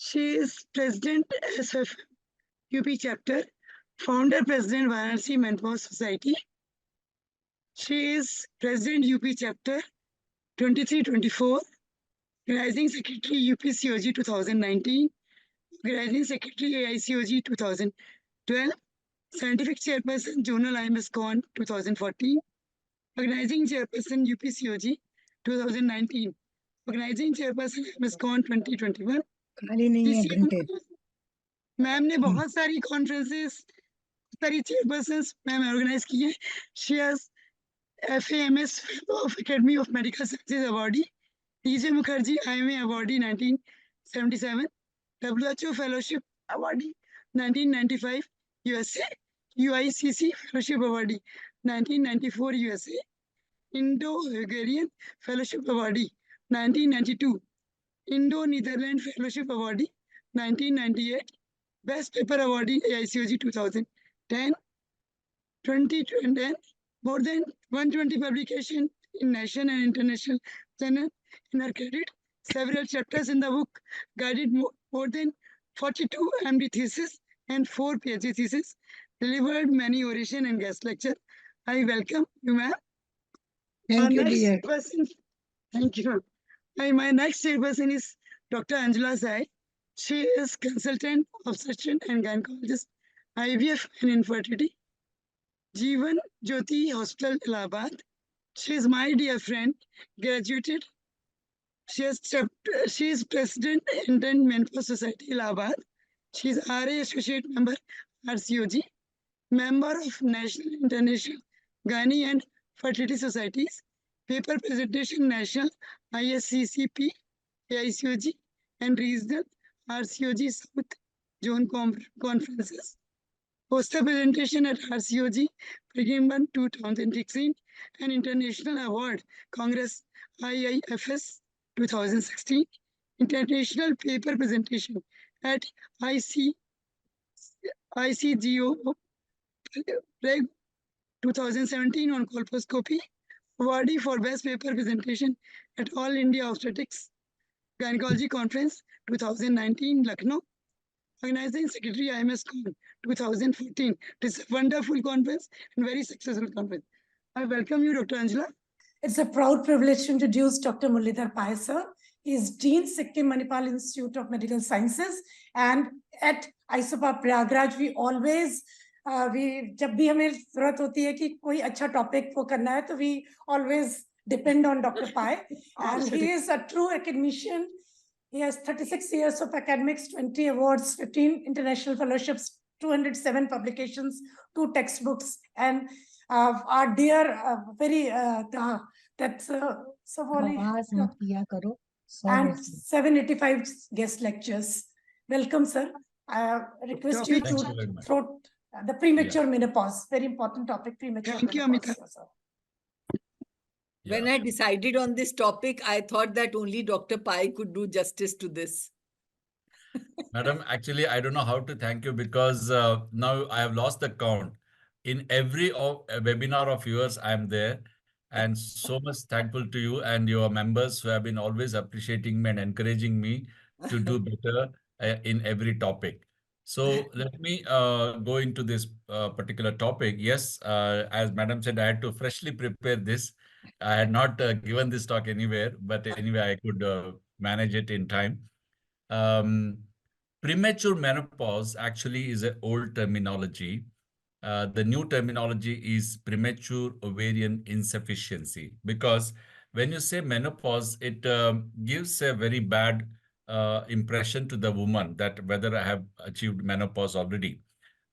She is president SF UP chapter, founder president Varanasi Menopause Society. She is president UP chapter 2324, organizing secretary UPCOG 2019, organizing secretary ICOG 2012, scientific chairperson Journal IMS-CON 2014, organizing chairperson UPCOG 2019, organizing chairperson IMS-CON 2021. Ma'am ने बहुत सारी conferences, सारी chairpersons ma'am organise की है. She has FAMS of Academy of Medical Sciences awardee, TJ Mukherjee IMA awardee 1977, WHO Fellowship awardee 1995 USA, UICC Fellowship awardee 1994 USA, Indo-Hungarian Fellowship awardee 1992, Indo-Netherlands Fellowship awardee 1998, Best Paper awardee AICOG 2010, 2010, more than 120 publications in national and international journal in her credit, several chapters in the book, guided more than 42 MD theses and 4 PhD theses, delivered many oration and guest lecture. I welcome you, ma'am. Thank you, Next dear. person, thank you. My next person is Dr. Angela Sai. She is consultant obstetrician and gynecologist, IVF and infertility, Jeevan Jyoti Hospital, Allahabad. She is my dear friend, graduated. She is president Indian Menopause Society, Allahabad. She is RA Associate Member, RCOG, member of National International Gynae and Fertility Societies, paper presentation National ISCCP, ICOG, and regional RCOG South Zone conferences. Poster presentation at RCOG, Pregnant 2016, and International Award Congress IIFS 2016, International Paper Presentation at ICGO Reg 2017 on colposcopy, awardee for best paper presentation at All India Obstetrics Gynecology Conference 2019 Lucknow, organizing secretary IMS Con 2014. It is a wonderful conference and very successful conference. I welcome you, Dr. Angela. It's a proud privilege to introduce Dr. Muralidhar Pai, sir. He is Dean Sikkim Manipal Institute of Medical Sciences, and at ISOPARB Prayagraj we always जब भी हमें जरूरत होती है कि कोई अच्छा topic वो करना है तो we always depend on Dr. Pai, and he is a true academician. He has 36 years of academics, 20 awards, 15 international fellowships, 207 publications, 2 textbooks, and our dear, very, that's Savoli, and 785 guest lectures. Welcome, sir. I request you to throw the premature menopause, very important topic, premature Thank you, menopause. Amita. Sir. When I decided on this topic, I thought that only Dr. Pai could do justice to this. Madam, actually, I don't know how to thank you because now I have lost the count. In every webinar of yours, I am there. And so much thankful to you and your members who have been always appreciating me and encouraging me to do better in every topic. So let me go into this particular topic. Yes, as Madam said, I had to freshly prepare this. I had not given this talk anywhere, but anyway, I could manage it in time. Premature menopause actually is an old terminology. The new terminology is premature ovarian insufficiency, because when you say menopause, it gives a very bad impression to the woman that whether I have achieved menopause already.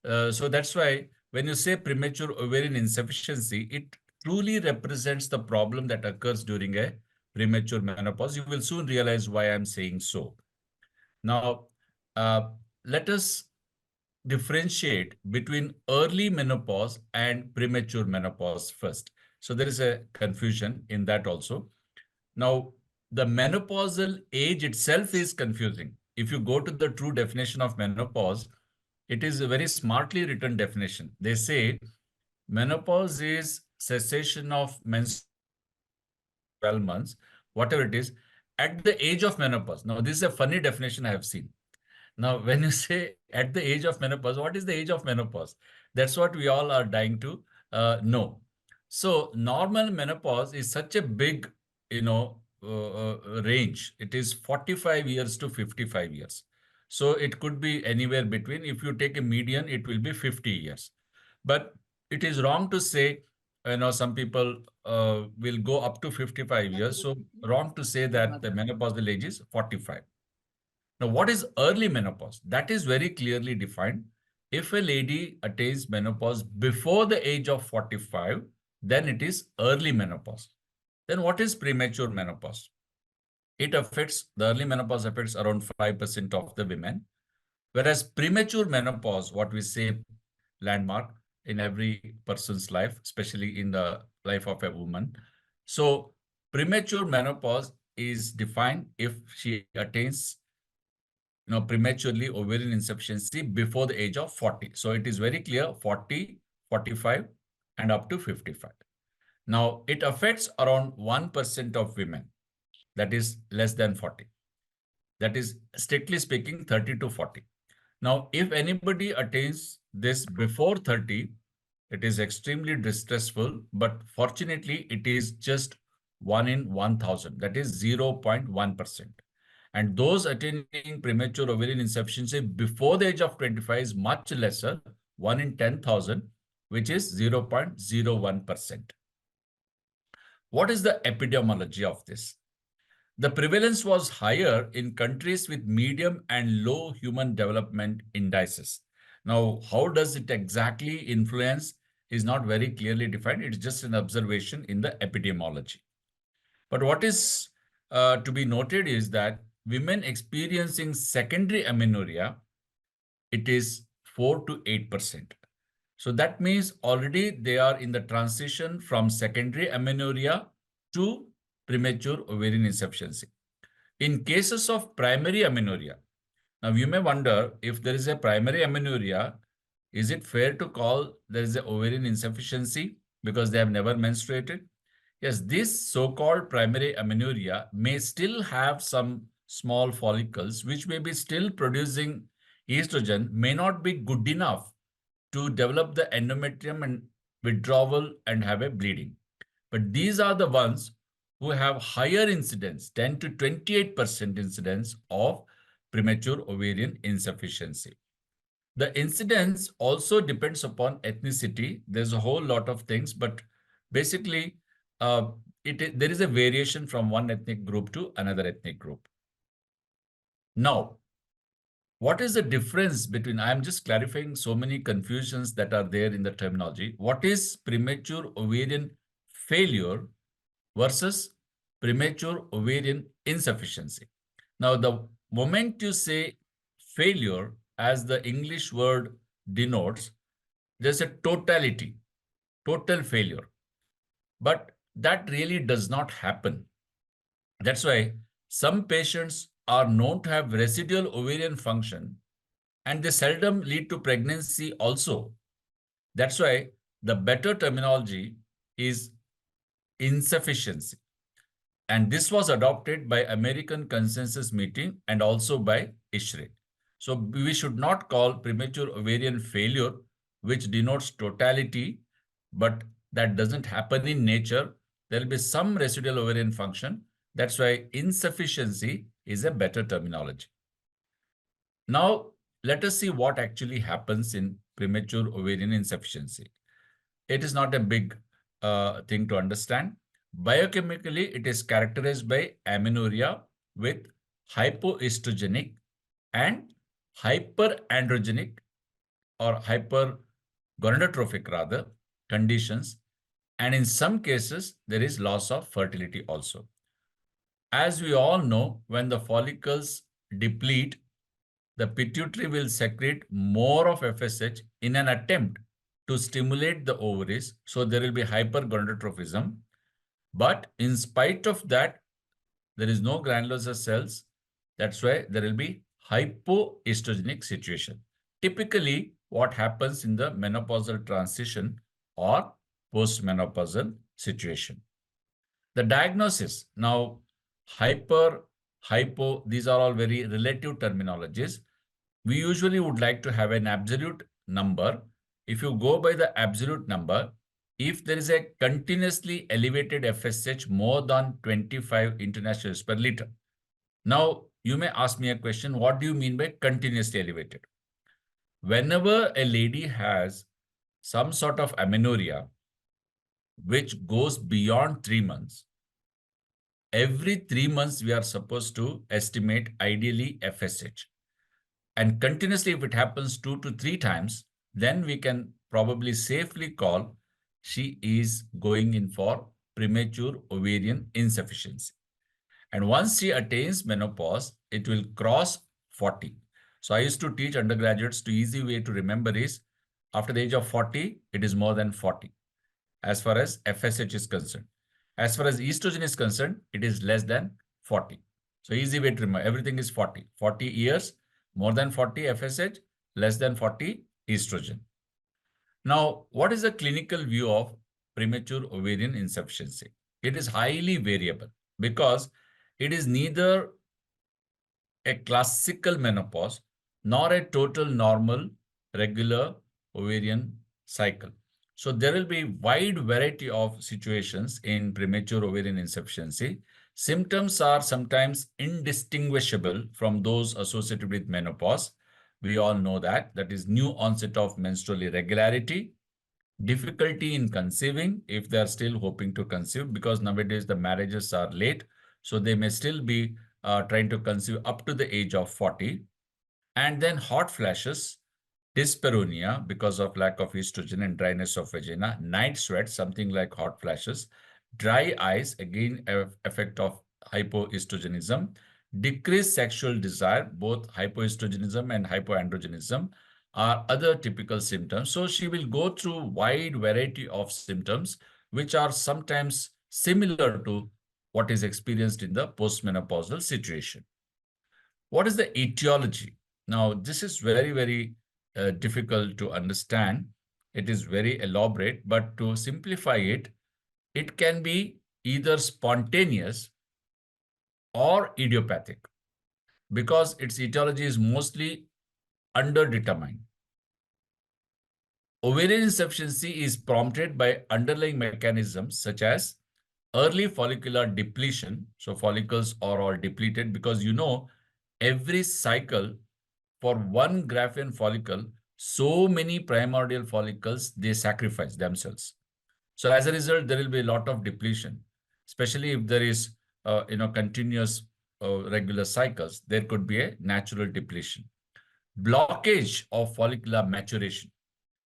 So that's why when you say premature ovarian insufficiency, it truly represents the problem that occurs during a premature menopause. You will soon realize why I'm saying so. Now, let us differentiate between early menopause and premature menopause first. So there is a confusion in that also. Now, the menopausal age itself is confusing. If you go to the true definition of menopause, it is a very smartly written definition. They say menopause is cessation of menstruation 12 months, whatever it is, at the age of menopause. Now, this is a funny definition I have seen. Now, when you say at the age of menopause, what is the age of menopause? That's what we all are dying to know. So normal menopause is such a big, range. It is 45 years to 55 years. So it could be anywhere between. If you take a median, it will be 50 years. But it is wrong to say, some people will go up to 55 years. So wrong to say that the menopausal age is 45. Now, what is early menopause? That is very clearly defined. If a lady attains menopause before the age of 45, then it is early menopause. Then what is premature menopause? The early menopause affects around 5% of the women. Whereas premature menopause, what we say landmark in every person's life, especially in the life of a woman. So premature menopause is defined if she attains prematurely ovarian insufficiency before the age of 40. So it is very clear 40, 45 and up to 55. Now it affects around 1% of women, that is less than 40. That is strictly speaking 30 to 40. Now, if anybody attains this before 30, it is extremely distressful, but fortunately, it is just 1 in 1,000, that is 0.1%. And those attaining premature ovarian insufficiency before the age of 25 is much lesser, 1 in 10,000, which is 0.01%. What is the epidemiology of this? The prevalence was higher in countries with medium and low human development indices. Now, how does it exactly influence is not very clearly defined. It's just an observation in the epidemiology. But what is to be noted is that women experiencing secondary amenorrhea, it is 4 to 8%. So that means already they are in the transition from secondary amenorrhea to premature ovarian insufficiency. In cases of primary amenorrhea, now you may wonder if there is a primary amenorrhea, is it fair to call there is a ovarian insufficiency because they have never menstruated? Yes, this so-called primary amenorrhea may still have some small follicles which may be still producing estrogen, may not be good enough to develop the endometrium and withdrawal and have a bleeding. But these are the ones who have higher incidence, 10 to 28% incidence of premature ovarian insufficiency. The incidence also depends upon ethnicity. There's a whole lot of things, but basically there is a variation from one ethnic group to another ethnic group. Now, what is the difference between, I'm just clarifying so many confusions that are there in the terminology. What is premature ovarian failure versus premature ovarian insufficiency? Now, the moment you say failure, as the English word denotes, there's a totality, total failure. But that really does not happen. That's why some patients are known to have residual ovarian function and they seldom lead to pregnancy also. That's why the better terminology is insufficiency. And this was adopted by American Consensus Meeting and also by ISHRE. So we should not call premature ovarian failure, which denotes totality, but that doesn't happen in nature. There will be some residual ovarian function. That's why insufficiency is a better terminology. Now, let us see what actually happens in premature ovarian insufficiency. It is not a big thing to understand. Biochemically, it is characterized by amenorrhea with hypoestrogenic and hyperandrogenic or hypergonadotrophic rather conditions. And in some cases, there is loss of fertility also. As we all know, when the follicles deplete, the pituitary will secrete more of FSH in an attempt to stimulate the ovaries. So there will be hypergonadotrophism. But in spite of that, there is no granulosa cells. That's why there will be hypoestrogenic situation. Typically, what happens in the menopausal transition or postmenopausal situation. The diagnosis, now hyper, hypo, these are all very relative terminologies. We usually would like to have an absolute number. If you go by the absolute number, if there is a continuously elevated FSH more than 25 international units per liter. Now, you may ask me a question, what do you mean by continuously elevated? Whenever a lady has some sort of amenorrhea, which goes beyond 3 months, every 3 months we are supposed to estimate ideally FSH. And continuously, if it happens 2 to 3 times, then we can probably safely call she is going in for premature ovarian insufficiency. And once she attains menopause, it will cross 40. So I used to teach undergraduates to easy way to remember is after the age of 40, it is more than 40 as far as FSH is concerned. As far as estrogen is concerned, it is less than 40. So easy way to remember, everything is 40. 40 years, more than 40 FSH, less than 40 estrogen. Now, what is the clinical view of premature ovarian insufficiency? It is highly variable because it is neither a classical menopause nor a total normal regular ovarian cycle. So there will be wide variety of situations in premature ovarian insufficiency. Symptoms are sometimes indistinguishable from those associated with menopause. We all know that. That is new onset of menstrual irregularity, difficulty in conceiving if they are still hoping to conceive, because nowadays the marriages are late. So they may still be trying to conceive up to the age of 40. And then hot flashes, dyspareunia because of lack of estrogen and dryness of vagina, night sweat, something like hot flashes, dry eyes, again, effect of hypoestrogenism, decreased sexual desire, both hypoestrogenism and hypoandrogenism are other typical symptoms. So she will go through wide variety of symptoms, which are sometimes similar to what is experienced in the postmenopausal situation. What is the etiology? Now, this is very, very difficult to understand. It is very elaborate, but to simplify it, it can be either spontaneous or idiopathic, because its etiology is mostly underdetermined. Ovarian insufficiency is prompted by underlying mechanisms such as early follicular depletion. So follicles are all depleted because every cycle for one Graafian follicle, so many primordial follicles, they sacrifice themselves. So as a result, there will be a lot of depletion, especially if there is, continuous regular cycles, there could be a natural depletion. Blockage of follicular maturation.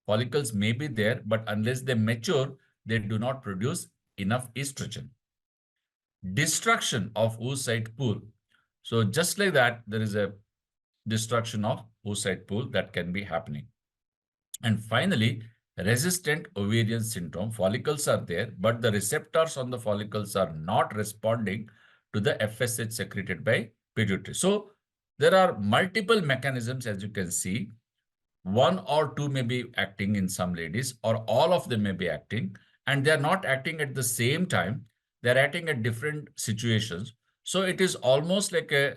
Follicles may be there, but unless they mature, they do not produce enough estrogen. Destruction of oocyte pool. So just like that, there is a destruction of oocyte pool that can be happening. And finally, resistant ovarian syndrome. Follicles are there, but the receptors on the follicles are not responding to the FSH secreted by pituitary. So there are multiple mechanisms, as you can see. One or two may be acting in some ladies, or all of them may be acting, and they are not acting at the same time. They're acting at different situations. So it is almost like a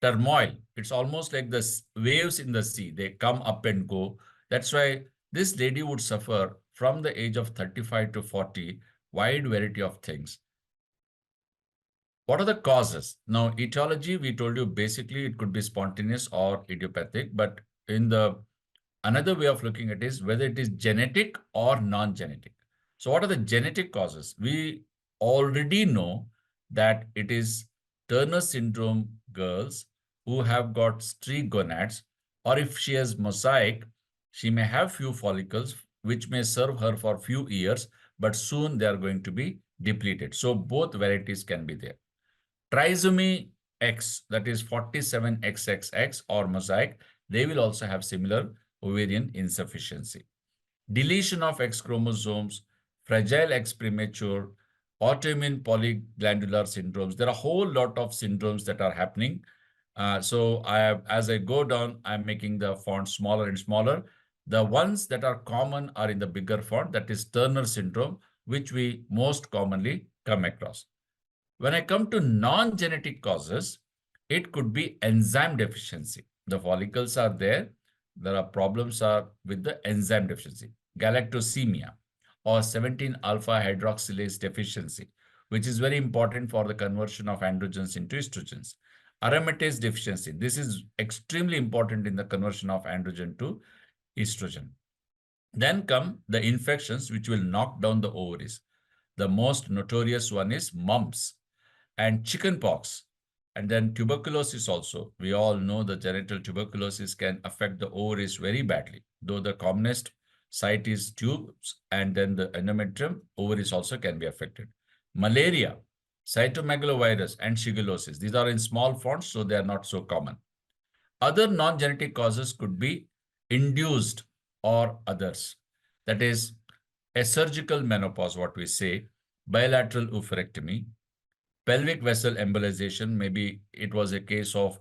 turmoil. It's almost like the waves in the sea. They come up and go. That's why this lady would suffer from the age of 35 to 40, wide variety of things. What are the causes? Now, etiology, we told you basically it could be spontaneous or idiopathic, but in the another way of looking at it is whether it is genetic or non-genetic. So what are the genetic causes? We already know that it is Turner syndrome girls who have got streak gonads, or if she has mosaic, she may have few follicles which may serve her for few years, but soon they are going to be depleted. So both varieties can be there. Trisomy X, that is 47XXX or mosaic, they will also have similar ovarian insufficiency. Deletion of X chromosomes, fragile X premature, autoimmune polyglandular syndromes. There are a whole lot of syndromes that are happening. So as I go down, I'm making the font smaller and smaller. The ones that are common are in the bigger font, that is Turner syndrome, which we most commonly come across. When I come to non-genetic causes, it could be enzyme deficiency. The follicles are there. There are problems with the enzyme deficiency, galactosemia or 17-alpha hydroxylase deficiency, which is very important for the conversion of androgens into estrogens. Aromatase deficiency. This is extremely important in the conversion of androgen to estrogen. Then come the infections which will knock down the ovaries. The most notorious one is mumps and chickenpox. And then tuberculosis also. We all know the genital tuberculosis can affect the ovaries very badly. Though the commonest site is tubes and then the endometrium, ovaries also can be affected. Malaria, cytomegalovirus, and shigellosis. These are in small fonts, so they are not so common. Other non-genetic causes could be induced or others. That is a surgical menopause, what we say, bilateral oophorectomy, pelvic vessel embolization. Maybe it was a case of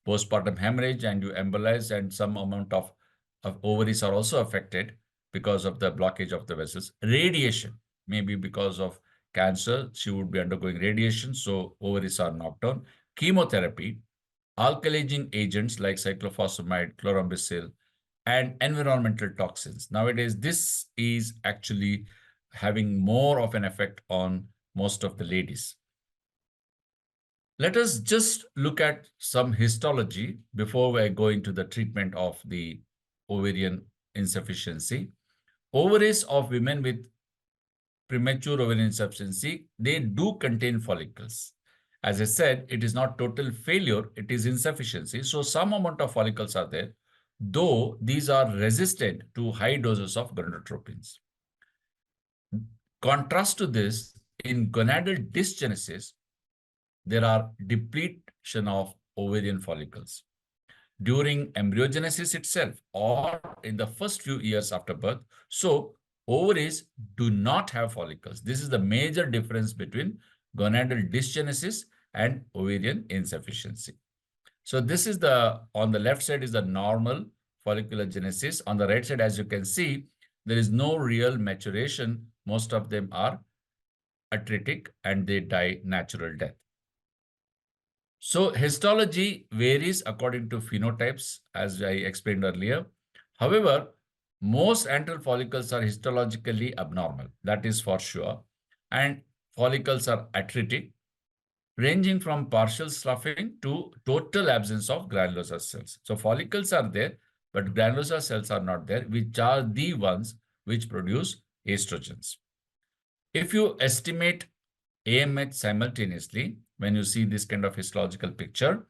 postpartum hemorrhage and you embolize, and some amount of ovaries are also affected because of the blockage of the vessels. Radiation, maybe because of cancer, she would be undergoing radiation, so ovaries are knocked down. Chemotherapy, alkalizing agents like cyclophosphamide, chlorambucil, and environmental toxins. Nowadays, this is actually having more of an effect on most of the ladies. Let us just look at some histology before we go into the treatment of the ovarian insufficiency. Ovaries of women with premature ovarian insufficiency, they do contain follicles. As I said, it is not total failure, it is insufficiency. So some amount of follicles are there, though these are resistant to high doses of gonadotropins. Contrast to this, in gonadal dysgenesis, there are depletion of ovarian follicles. During embryogenesis itself or in the first few years after birth. So ovaries do not have follicles. This is the major difference between gonadal dysgenesis and ovarian insufficiency. So this is on the left side is the normal follicular genesis. On the right side, as you can see, there is no real maturation. Most of them are atretic and they die natural death. So histology varies according to phenotypes, as I explained earlier. However, most antral follicles are histologically abnormal, that is for sure. And follicles are atretic, ranging from partial sloughing to total absence of granulosa cells. So follicles are there, but granulosa cells are not there, which are the ones which produce estrogens. If you estimate AMH simultaneously, when you see this kind of histological picture,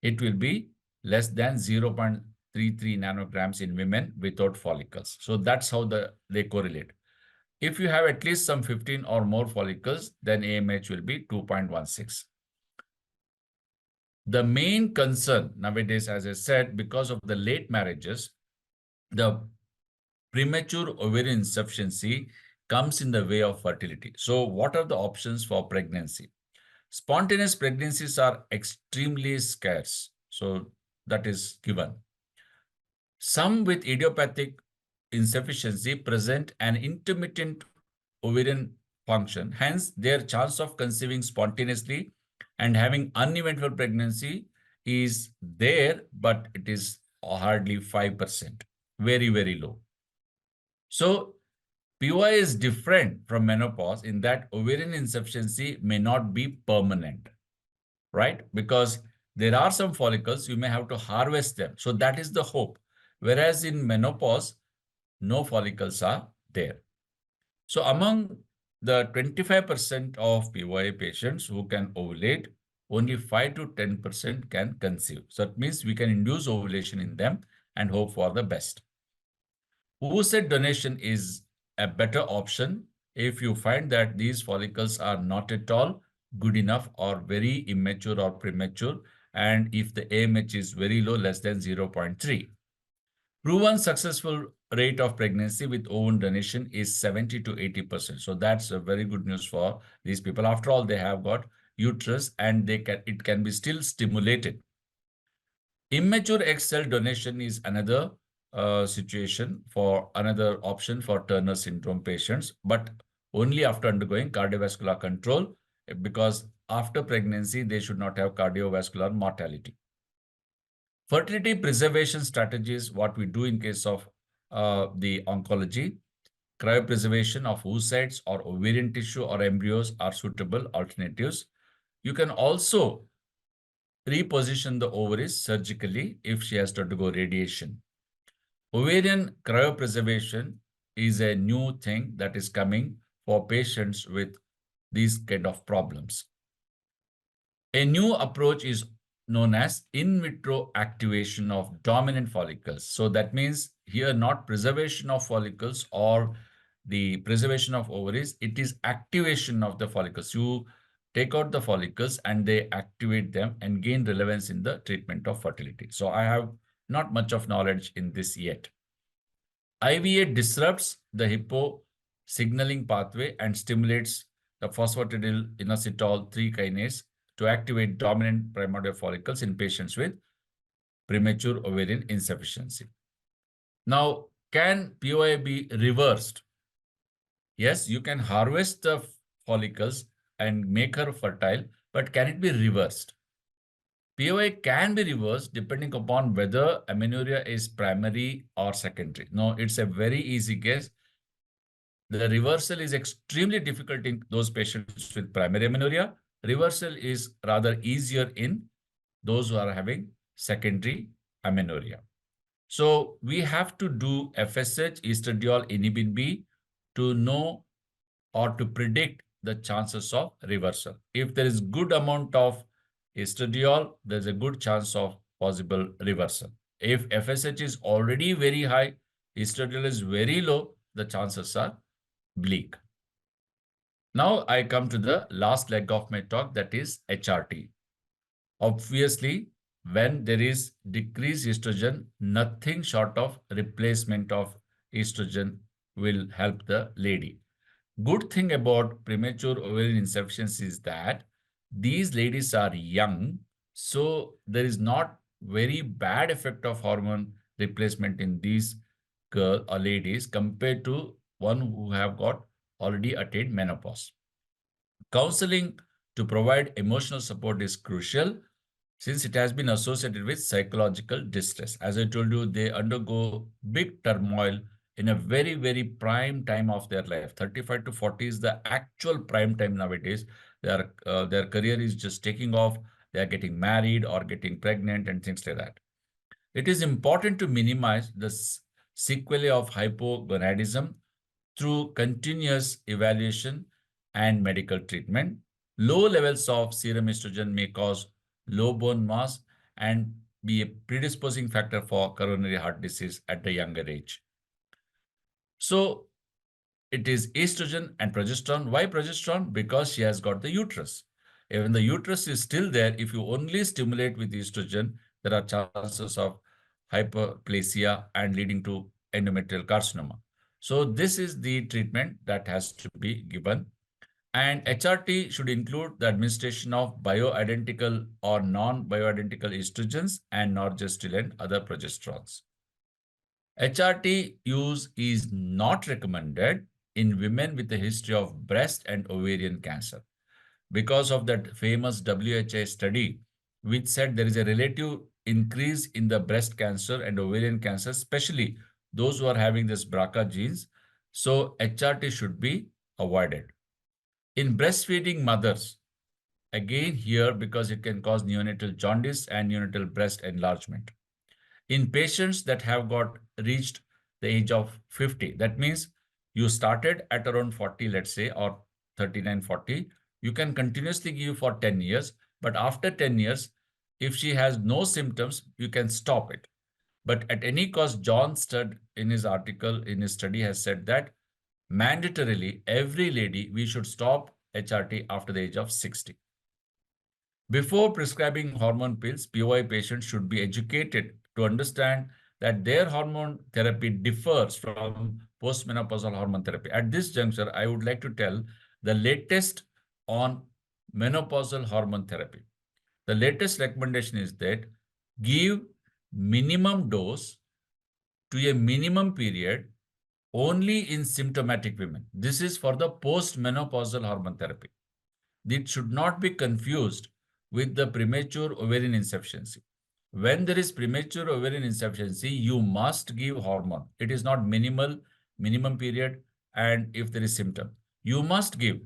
it will be less than 0.33 nanograms in women without follicles. So that's how they correlate. If you have at least some 15 or more follicles, then AMH will be 2.16. The main concern nowadays, as I said, because of the late marriages, the premature ovarian insufficiency comes in the way of fertility. So what are the options for pregnancy? Spontaneous pregnancies are extremely scarce. So that is given. Some with idiopathic insufficiency present an intermittent ovarian function. Hence, their chance of conceiving spontaneously and having uneventful pregnancy is there, but it is hardly 5%. Very, very low. So POI is different from menopause in that ovarian insufficiency may not be permanent, right? Because there are some follicles, you may have to harvest them. So that is the hope. Whereas in menopause, no follicles are there. So among the 25% of POI patients who can ovulate, only 5 to 10% can conceive. So that means we can induce ovulation in them and hope for the best. Oocyte donation is a better option if you find that these follicles are not at all good enough or very immature or premature, and if the AMH is very low, less than 0.3. Proven successful rate of pregnancy with ovum donation is 70 to 80%. So that's a very good news for these people. After all, they have got uterus and it can be still stimulated. Immature egg cell donation is another situation for another option for Turner syndrome patients, but only after undergoing cardiovascular control, because after pregnancy, they should not have cardiovascular mortality. Fertility preservation strategies, what we do in case of the oncology, cryopreservation of oocytes or ovarian tissue or embryos are suitable alternatives. You can also reposition the ovaries surgically if she has to undergo radiation. Ovarian cryopreservation is a new thing that is coming for patients with these kind of problems. A new approach is known as in vitro activation of dominant follicles. So that means here not preservation of follicles or the preservation of ovaries, it is activation of the follicles. You take out the follicles and they activate them and gain relevance in the treatment of fertility. So I have not much of knowledge in this yet. IVA disrupts the hippo signaling pathway and stimulates the phosphatidylinositol 3 kinase to activate dominant primordial follicles in patients with premature ovarian insufficiency. Now, can POI be reversed? Yes, you can harvest the follicles and make her fertile, but can it be reversed? POI can be reversed depending upon whether amenorrhea is primary or secondary. No, it's a very easy case. The reversal is extremely difficult in those patients with primary amenorrhea. Reversal is rather easier in those who are having secondary amenorrhea. So we have to do FSH, estradiol, inhibin B to know or to predict the chances of reversal. If there is good amount of estradiol, there's a good chance of possible reversal. If FSH is already very high, estradiol is very low, the chances are bleak. Now I come to the last leg of my talk, that is HRT. Obviously, when there is decreased estrogen, nothing short of replacement of estrogen will help the lady. Good thing about premature ovarian insufficiency is that these ladies are young, so there is not very bad effect of hormone replacement in these girl or ladies compared to one who have got already attained menopause. Counseling to provide emotional support is crucial since it has been associated with psychological distress. As I told you, they undergo big turmoil in a very, very prime time of their life. 35 to 40 is the actual prime time nowadays. Their career is just taking off. They are getting married or getting pregnant and things like that. It is important to minimize the sequelae of hypogonadism through continuous evaluation and medical treatment. Low levels of serum estrogen may cause low bone mass and be a predisposing factor for coronary heart disease at a younger age. So it is estrogen and progesterone. Why progesterone? Because she has got the uterus. Even the uterus is still there. If you only stimulate with estrogen, there are chances of hyperplasia and leading to endometrial carcinoma. So this is the treatment that has to be given. And HRT should include the administration of bioidentical or non-bioidentical estrogens and norgestrel and other progesterones. HRT use is not recommended in women with a history of breast and ovarian cancer because of that famous WHI study, which said there is a relative increase in the breast cancer and ovarian cancer, especially those who are having this BRCA genes. So HRT should be avoided. In breastfeeding mothers, again here because it can cause neonatal jaundice and neonatal breast enlargement. In patients that have got reached the age of 50, that means you started at around 40, let's say, or 39, 40, you can continuously give for 10 years. But after 10 years, if she has no symptoms, you can stop it. But at any cost, John Studd in his article, in his study has said that mandatorily, every lady, we should stop HRT after the age of 60. Before prescribing hormone pills, POI patients should be educated to understand that their hormone therapy differs from postmenopausal hormone therapy. At this juncture, I would like to tell the latest on menopausal hormone therapy. The latest recommendation is that give minimum dose to a minimum period only in symptomatic women. This is for the postmenopausal hormone therapy. It should not be confused with the premature ovarian insufficiency. When there is premature ovarian insufficiency, you must give hormone. It is not minimum period, and if there is symptom, you must give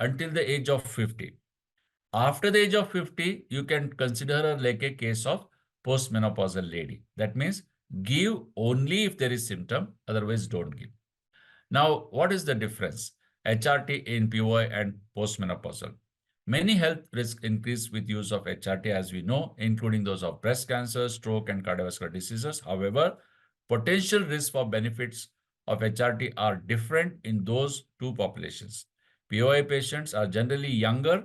until the age of 50. After the age of 50, you can consider her like a case of postmenopausal lady. That means give only if there is symptom, otherwise don't give. Now, what is the difference? HRT in POI and postmenopausal. Many health risks increase with use of HRT, as we know, including those of breast cancer, stroke, and cardiovascular diseases. However, potential risks for benefits of HRT are different in those two populations. POI patients are generally younger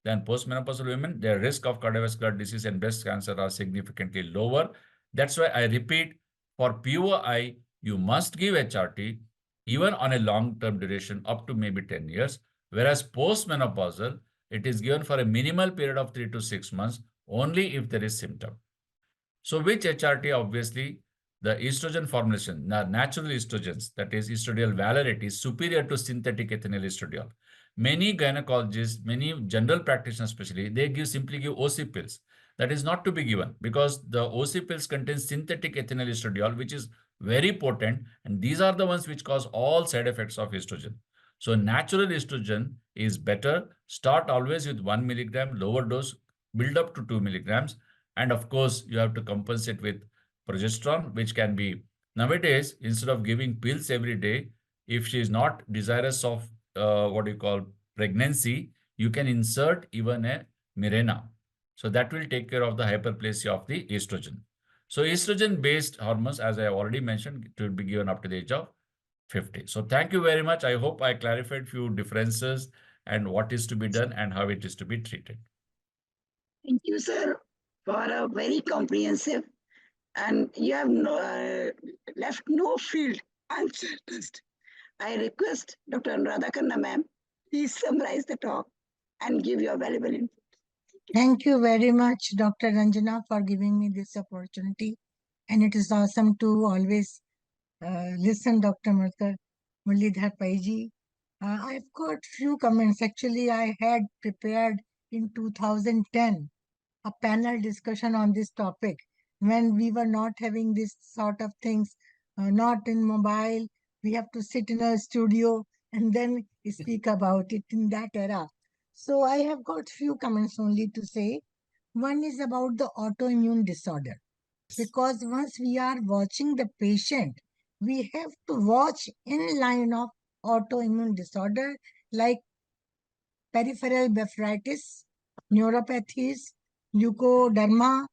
than postmenopausal women. Their risk of cardiovascular disease and breast cancer are significantly lower. That's why I repeat, for POI, you must give HRT even on a long-term duration up to maybe 10 years, whereas postmenopausal, it is given for a minimal period of 3 to 6 months only if there is symptom. So which HRT? Obviously, the estrogen formulation, natural estrogens, that is estradiol valerate, is superior to synthetic ethinyl estradiol. Many gynecologists, many general practitioners especially, they simply give OC pills. that is not to be given because the OC pills contain synthetic ethinyl estradiol, which is very potent, and these are the ones which cause all side effects of estrogen. So natural estrogen is better. Start always with 1 milligram, lower dose, build up to 2 milligrams. And of course, you have to compensate with progesterone, which can be nowadays, instead of giving pills every day, if she is not desirous of what you call pregnancy, you can insert even a Mirena. So that will take care of the hyperplasia of the estrogen. So estrogen-based hormones, as I already mentioned, it will be given up to the age of 50. So thank you very much. I hope I clarified few differences and what is to be done and how it is to be treated. Thank you, sir, for a very comprehensive, and you have left no field untouched. I request Dr. Anuradha Khanna ma'am, please summarize the talk and give your valuable input. Thank you very much, Dr. Ranjana, for giving me this opportunity. And it is awesome to always listen, Dr. Muralidhar Paiji. I've got few comments. Actually, I had prepared in 2010 a panel discussion on this topic when we were not having this sort of things, not in mobile. We have to sit in a studio and then speak about it in that era. So I have got few comments only to say. One is about the autoimmune disorder. Because once we are watching the patient, we have to watch in line of autoimmune disorder like peripheral nephritis, neuropathies, leukoderma,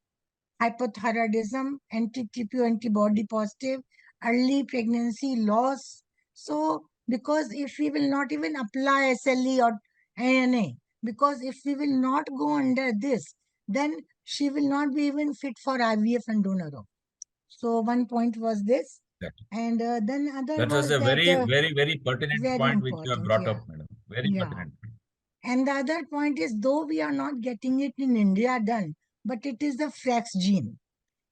hypothyroidism, anti-TPO antibody positive, early pregnancy loss. So, because if we will not even apply SLE or ANA, because if we will not go under this, then she will not be even fit for IVF and donor. So one point was this. Exactly. And then other That was a very pertinent very point which you have important, brought yeah. up, madam. Very Yeah. pertinent. And the other point is, though we are not getting it in India done, but it is the FREX gene.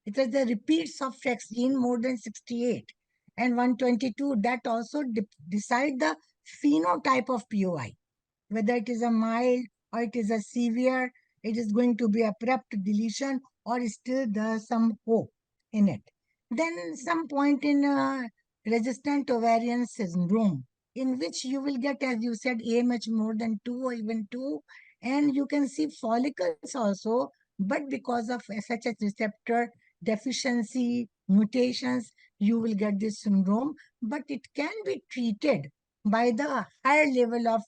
It is the repeats of FREX gene more than 68 and 122 that also decide the phenotype of POI. Whether it is a mild or it is a severe, it is going to be abrupt deletion or still there's some hope in it. Then some point in resistant ovarian syndrome, in which you will get, as you said, AMH more than 2 or even 2, and you can see follicles also, but because of FHH receptor deficiency, mutations, you will get this syndrome, but it can be treated by the higher level of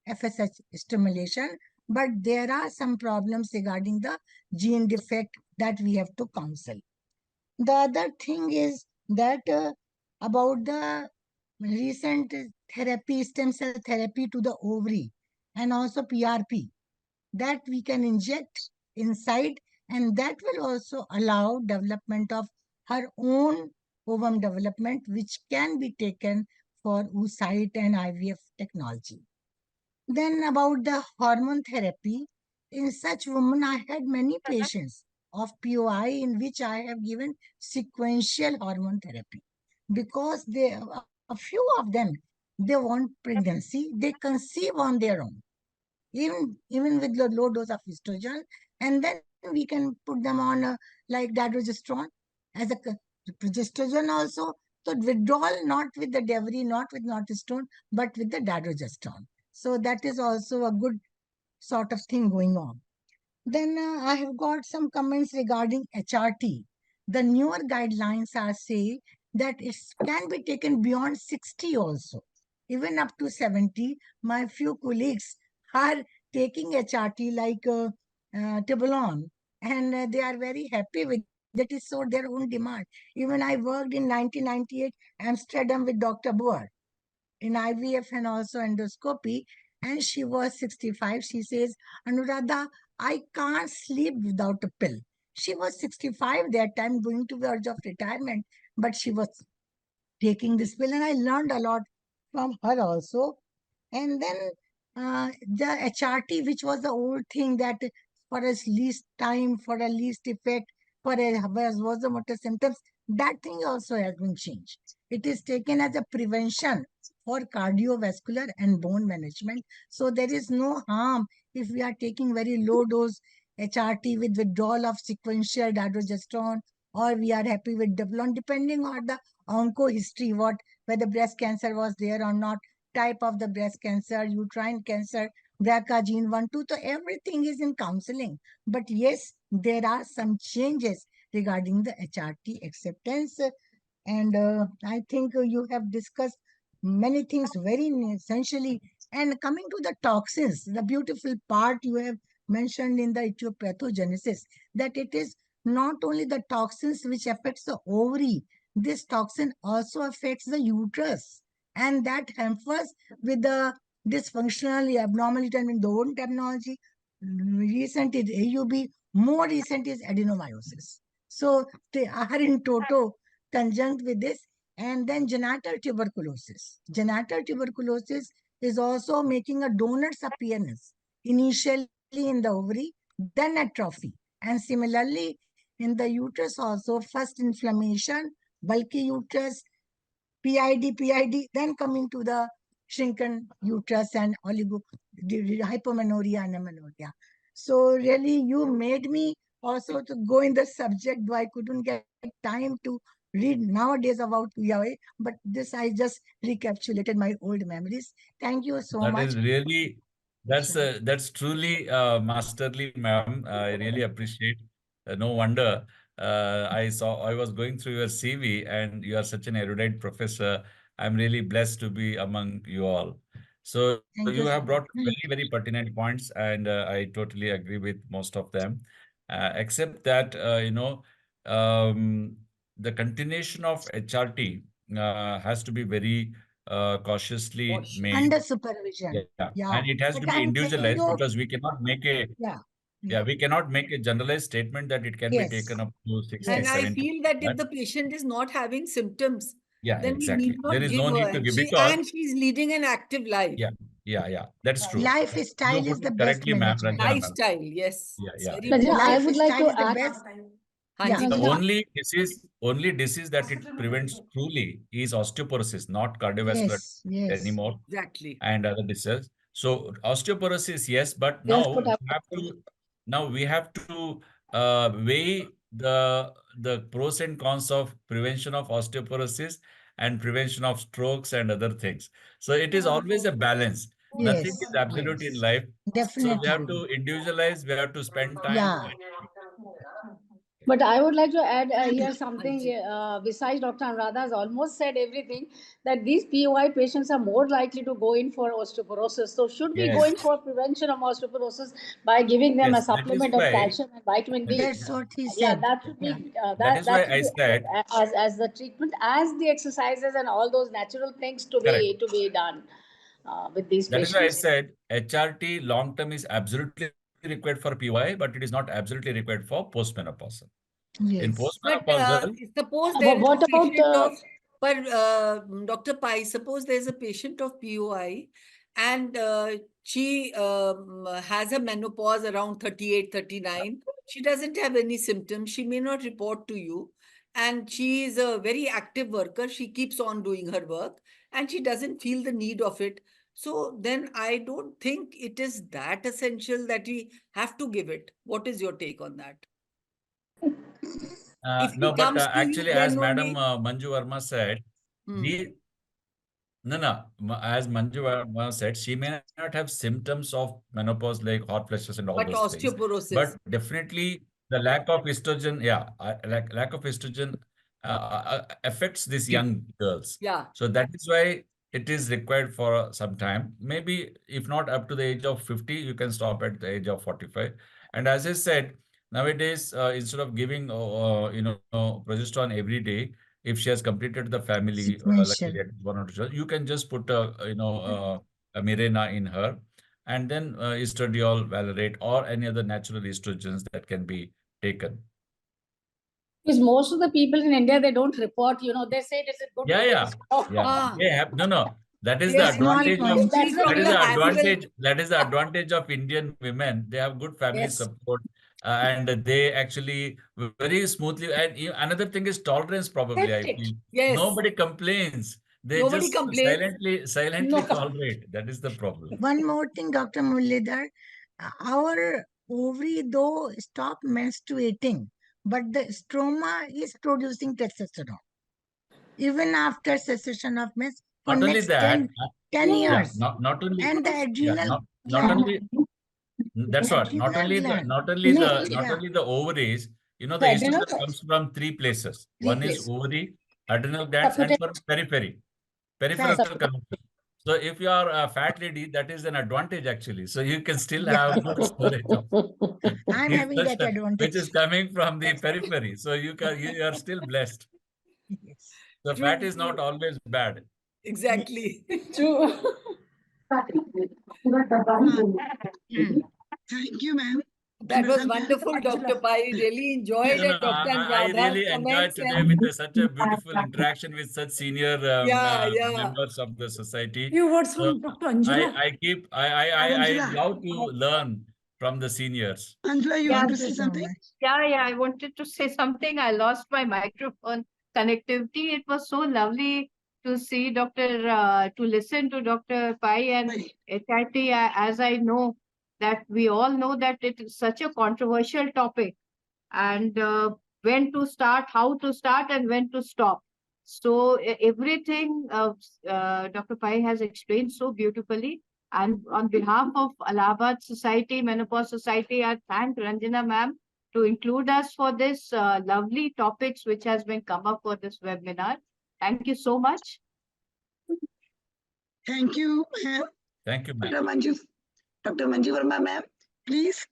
FSH stimulation, but there are some problems regarding the gene defect that we have to counsel. The other thing is that about the recent therapy, stem cell therapy to the ovary and also PRP that we can inject inside, and that will also allow development of her own ovum development, which can be taken for oocyte and IVF technology. Then about the hormone therapy, in such women, I had many patients of POI in which I have given sequential hormone therapy because a few of them, they want pregnancy, they conceive on their own, even with the low dose of estrogen, and then we can put them on like dadrogestrone as a progesterone also. So withdrawal not with the Devry, not with nortistone, but with the dadrogestrone. So that is also a good sort of thing going on. Then I have got some comments regarding HRT. The newer guidelines are saying that it can be taken beyond 60 also, even up to 70. My few colleagues are taking HRT like Tibolon, and they are very happy with that. Is so their own demand. Even I worked in 1998 Amsterdam with Dr. Boer in IVF and also endoscopy, and she was 65. She says, Anuradha, I can't sleep without a pill. She was 65 that time, going to the verge of retirement, but she was taking this pill, and I learned a lot from her also. And then the HRT, which was the old thing that for a least time, for a least effect, for a vasomotor symptoms, that thing also has been changed. It is taken as a prevention for cardiovascular and bone management. So there is no harm if we are taking very low dose HRT with withdrawal of sequential dydrogesterone, or we are happy with Devlon, depending on the onco history, whether breast cancer was there or not, type of the breast cancer, uterine cancer, BRCA gene 1, 2. So everything is in counseling. But yes, there are some changes regarding the HRT acceptance. And I think you have discussed many things very essentially. And coming to the toxins, the beautiful part you have mentioned in the etiopathogenesis, that it is not only the toxins which affects the ovary, this toxin also affects the uterus. And that hampers with the dysfunctional abnormality. I mean, the old terminology, recent is AUB, more recent is adenomyosis. So they are in toto conjunct with this. And then genital tuberculosis. Genital tuberculosis is also making a donor's appearance, initially in the ovary, then atrophy. And similarly, in the uterus also, first inflammation, bulky uterus, PID, then coming to the shrunken uterus and hypomenorrhea and amenorrhea. So really, you made me also to go in the subject, though I couldn't get time to read nowadays about PID, but this I just recapitulated my old memories. Thank you so That much. is really, that's truly masterly, ma'am. I really appreciate. No wonder I was going through your CV, and you are such an erudite professor. I'm really blessed to be among you all. So Thank you you so have brought much. very pertinent points, and I totally agree with most of them, except that the continuation of HRT has to be very cautiously made. Under supervision. Yeah, Yeah. and it has But to be I'm telling individualized, you, because we cannot make a yeah. we cannot make a generalized statement that it can be Yes. taken up to 60, And Yes. I 70. feel that if the patient is not having symptoms, Yeah, then we need exactly. There not is give no her. need to And give, because she's leading an active life. yeah, that's true. Lifestyle You is put the it best correctly, ma'am, management. Ranjana ma'am. Lifestyle, yes. Yeah, It's yeah, very yeah. Ranjana, I would like Lifestyle to is the add. best. Hanji. Yeah. The Ranjana, only disease that it prevents truly is osteoporosis, not cardiovascular Yes. anymore, Exactly. and other diseases. So osteoporosis, yes, but yes, now but we have to weigh the pros and cons of prevention of osteoporosis and prevention of strokes and other things. So it is always a balance. Nothing Yes. is absolute in life. So we have Definitely. to individualize, we have to spend time. Yeah. But I would like to add here something. Hanji. Besides, Dr. Anuradha has almost said everything, that these POI patients are more likely to go in for osteoporosis. So, should we go Yes, in for prevention of osteoporosis by giving them a yes, that is supplement of why calcium and vitamin that D? is, That's what he Yeah, said. that should Yeah. be that is why that should I be said as the treatment, as the exercises and all those natural things correct. to be done with these That is why I patients. said HRT long term is absolutely required for POI, but it is not absolutely required for postmenopausal. In Yes. But postmenopausal, suppose there But is a what about patient of, Dr. Pai, suppose there's a patient of POI and she has a menopause around 38, 39. She doesn't have any symptoms. She may not report to you. And she is a very active worker. She keeps on doing her work and she doesn't feel the need of it. So then I don't think it is that essential that we have to give it. What is your take on that? If no, he but comes to you, actually, as then Madam only. Manju Varma said, Hmm. the no, as Manju Varma said, she may not have symptoms of menopause like hot flashes and all But those things, but osteoporosis. definitely the lack of estrogen, lack of estrogen affects these young girls. Yeah. So that is why it is required for some time. Maybe if not up to the age of 50, you can stop at the age of 45. And as I said, nowadays, instead of giving progesterone every day, if she has completed the family, Sequential. luckily at 1 or 2, you can just put a Mirena in her, and then estradiol, valerate, or any other natural estrogens that can be taken. Because most of the people in India, they don't report, they say it is a good Yeah. Ah, They have no. That is the yes, Small advantage of point. see from the annual. that is the advantage of Indian women. They have good family Yes, support, and they actually very smoothly. And another thing is tolerance. Probably, accept I it. feel yes. nobody complains. They Nobody just complains. silently No. tolerate. That is the problem. One more thing, Dr. Muralidhar. Our ovary though stop menstruating, but the stroma is producing testosterone. Even after cessation of mens for Not only next that, 10 yeah, years. not only, And the yeah, adrenal not gland, only, that's what, not adrenal only the, gland. not only the, not Yeah. only the ovaries, you know, The the adrenal estrogen comes from three places. Three One is places. ovary, adrenal glands, and from periphery, peripheral Fat. connection. So if you are a fat lady, that is an advantage actually. So you can still Yeah. have good storage of I'm having that which is advantage. coming from the periphery. So you are still blessed. Yes. The True, fat is not true. always bad. Exactly. True. Thank you, ma'am. That was Anuradha ma'am. wonderful, Dr. Pai. Really enjoyed No, no, Dr. I Anuradha's really enjoyed comments today and with such a beautiful interaction with such senior yeah, yeah. members of the society. Few words So from Dr. Anjula. I Angela. love to learn from the seniors. Angela, you Yeah, want to Thank say you so something? much. yeah, I wanted to say something. I lost my microphone connectivity. It was so lovely to see to listen to Dr. Pai and Bye. HIT, as I know that we all know that it is such a controversial topic and when to start, how to start, and when to stop. So everything Dr. Pai has explained so beautifully. And on behalf of Allahabad Society, Menopause Society, I thank Ranjana ma'am to include us for this lovely topics which has been come up for this webinar. Thank you so much. Thank you, ma'am. Thank you, ma'am. Dr. Manju Varma, ma'am. Please,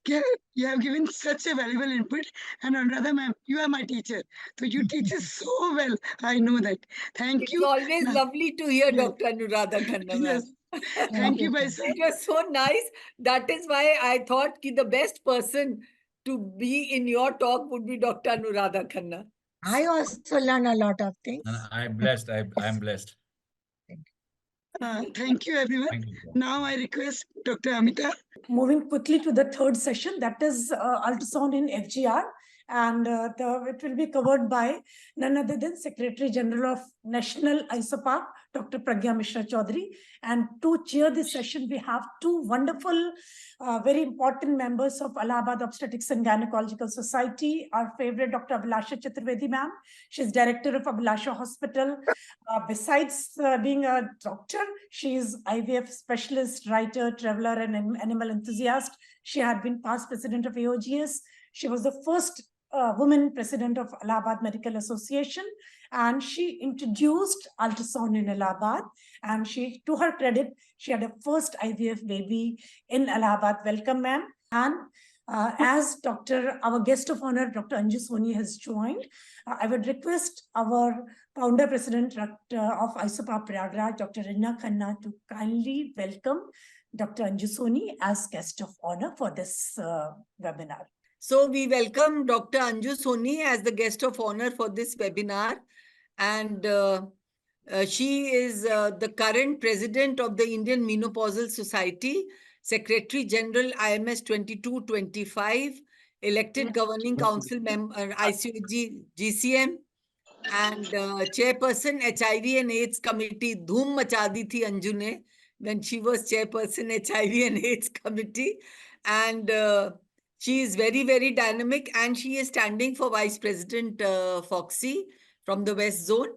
you have given such a valuable input. And Anuradha ma'am, you are my teacher. So you teach us so well. I know that. Thank It's you. always Now, lovely to hear yes, Dr. Anuradha Khanna, yes. ma'am. Thank you, so bye, much. sir. It was so nice. That is why I thought ki the best person to be in your talk would be Dr. Anuradha Khanna. I also learn a lot of things. And I'm blessed. I'm blessed. Thank you, everyone. Thank you. Now I request Dr. Amita. Moving quickly to the third session, that is ultrasound in FGR. And it will be covered by none other than Secretary General of National ISOPARB, Dr. Pragya Mishra Chaudhary. And to chair this session, we have two wonderful, very important members of Allahabad Obstetrics and Gynecological Society. Our favorite Dr. Abhilasha Chaturvedi ma'am. She's director of Abhilasha Hospital. Besides being a doctor, she is IVF specialist, writer, traveler, and animal enthusiast. She had been past president of AOGS. She was the first woman president of Allahabad Medical Association, and she introduced ultrasound in Allahabad. And she, to her credit, she had a first IVF baby in Allahabad. Welcome, ma'am. And as our guest of honor, Dr. Anju Soni has joined, I would request our founder president of ISOPARB Prayagraj, Dr. Reena Khanna, to kindly welcome Dr. Anju Soni as guest of honor for this webinar. So we welcome Dr. Anju Soni as the guest of honor for this webinar. And she is the current president of the Indian Menopausal Society, Secretary General IMS 2225, elected Governing Council member ICOG GCM, and chairperson HIV and AIDS Committee. Dhoom macha di thi Anju ne when she was chairperson HIV and AIDS Committee. And she is very, very dynamic, and she is standing for Vice President FOGSI from the West Zone.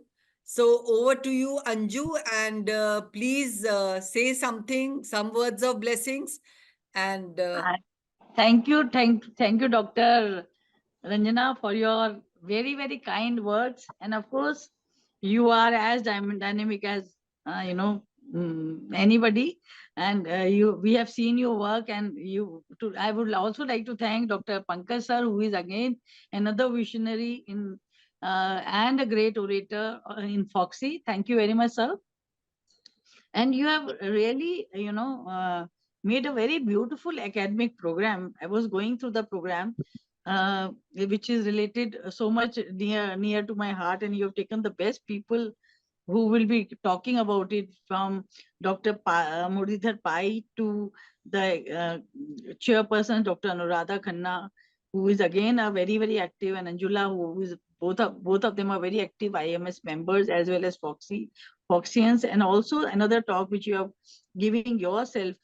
So over to you, Anju, and please say something, some words of blessings. And Thank you, Dr. Ranjana, for your very, very kind words. And of course, you are as dynamic as anybody. And we have seen your work, and I would also like to thank Dr. Pankaj sir, who is again another visionary and a great orator in FOGSI. Thank you very much, sir. And you have really, made a very beautiful academic program. I was going through the program, which is related so much near to my heart, and you have taken the best people who will be talking about it, from Dr. Muralidhar Pai to the chairperson, Dr. Anuradha Khanna, who is again a very, very active, and Anjula, who is both of them are very active IMS members as well as FOGSIans. And also another talk which you are giving yourself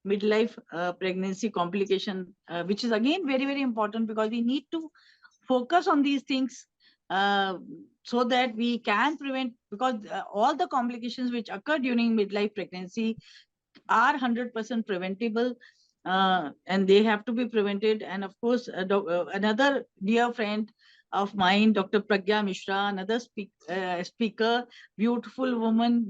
midlife pregnancy complication, which is again very, very important, because we need to focus on these things so that we can prevent, because all the complications which occur during midlife pregnancy are 100% preventable, and they have to be prevented. And of course, another dear friend of mine, Dr. Pragya Mishra, another speaker, beautiful woman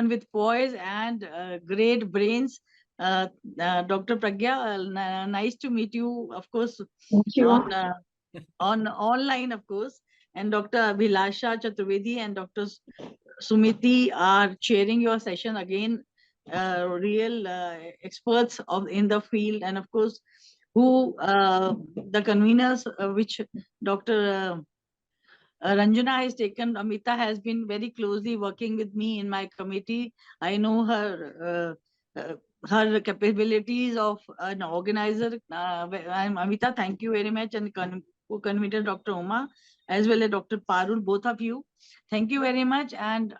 with poise and great brains. Dr. Pragya, nice to meet you, of course, on online, of course. And Dr. Abhilasha Chaturvedi and Dr. Sumiti are chairing your session again, real experts in the field. And of course, who the conveners, which Dr. Ranjana has taken. Amita has been very closely working with me in my committee. I know her capabilities of an organizer. Amita, thank you very much, and co-convener Dr. Uma, as well as Dr. Parul, both of you. Thank you very much, and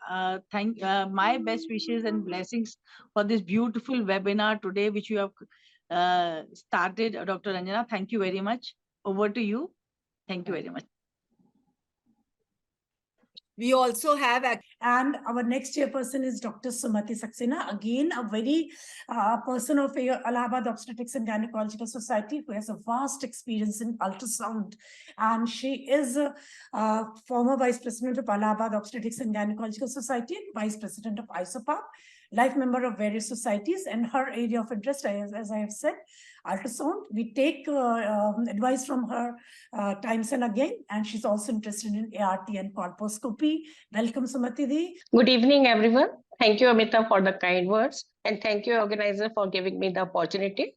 thank my best wishes and blessings for this beautiful webinar today, which you have started, Dr. Ranjana. Thank you very much. Over to you. Thank you very much. We also have, and our next chairperson is Dr. Sumati Saxena, again a very person of Allahabad Obstetrics and Gynecological Society, who has a vast experience in ultrasound, and she is a former vice president of Allahabad Obstetrics and Gynecological Society and vice president of ISOPARB, life member of various societies, and her area of interest, as I have said, ultrasound. We take advice from her times and again, and she's also interested in ART and colposcopy. Welcome, Sumati. Good evening, everyone. Thank you, Amita, for the kind words, and thank you, organizer, for giving me the opportunity.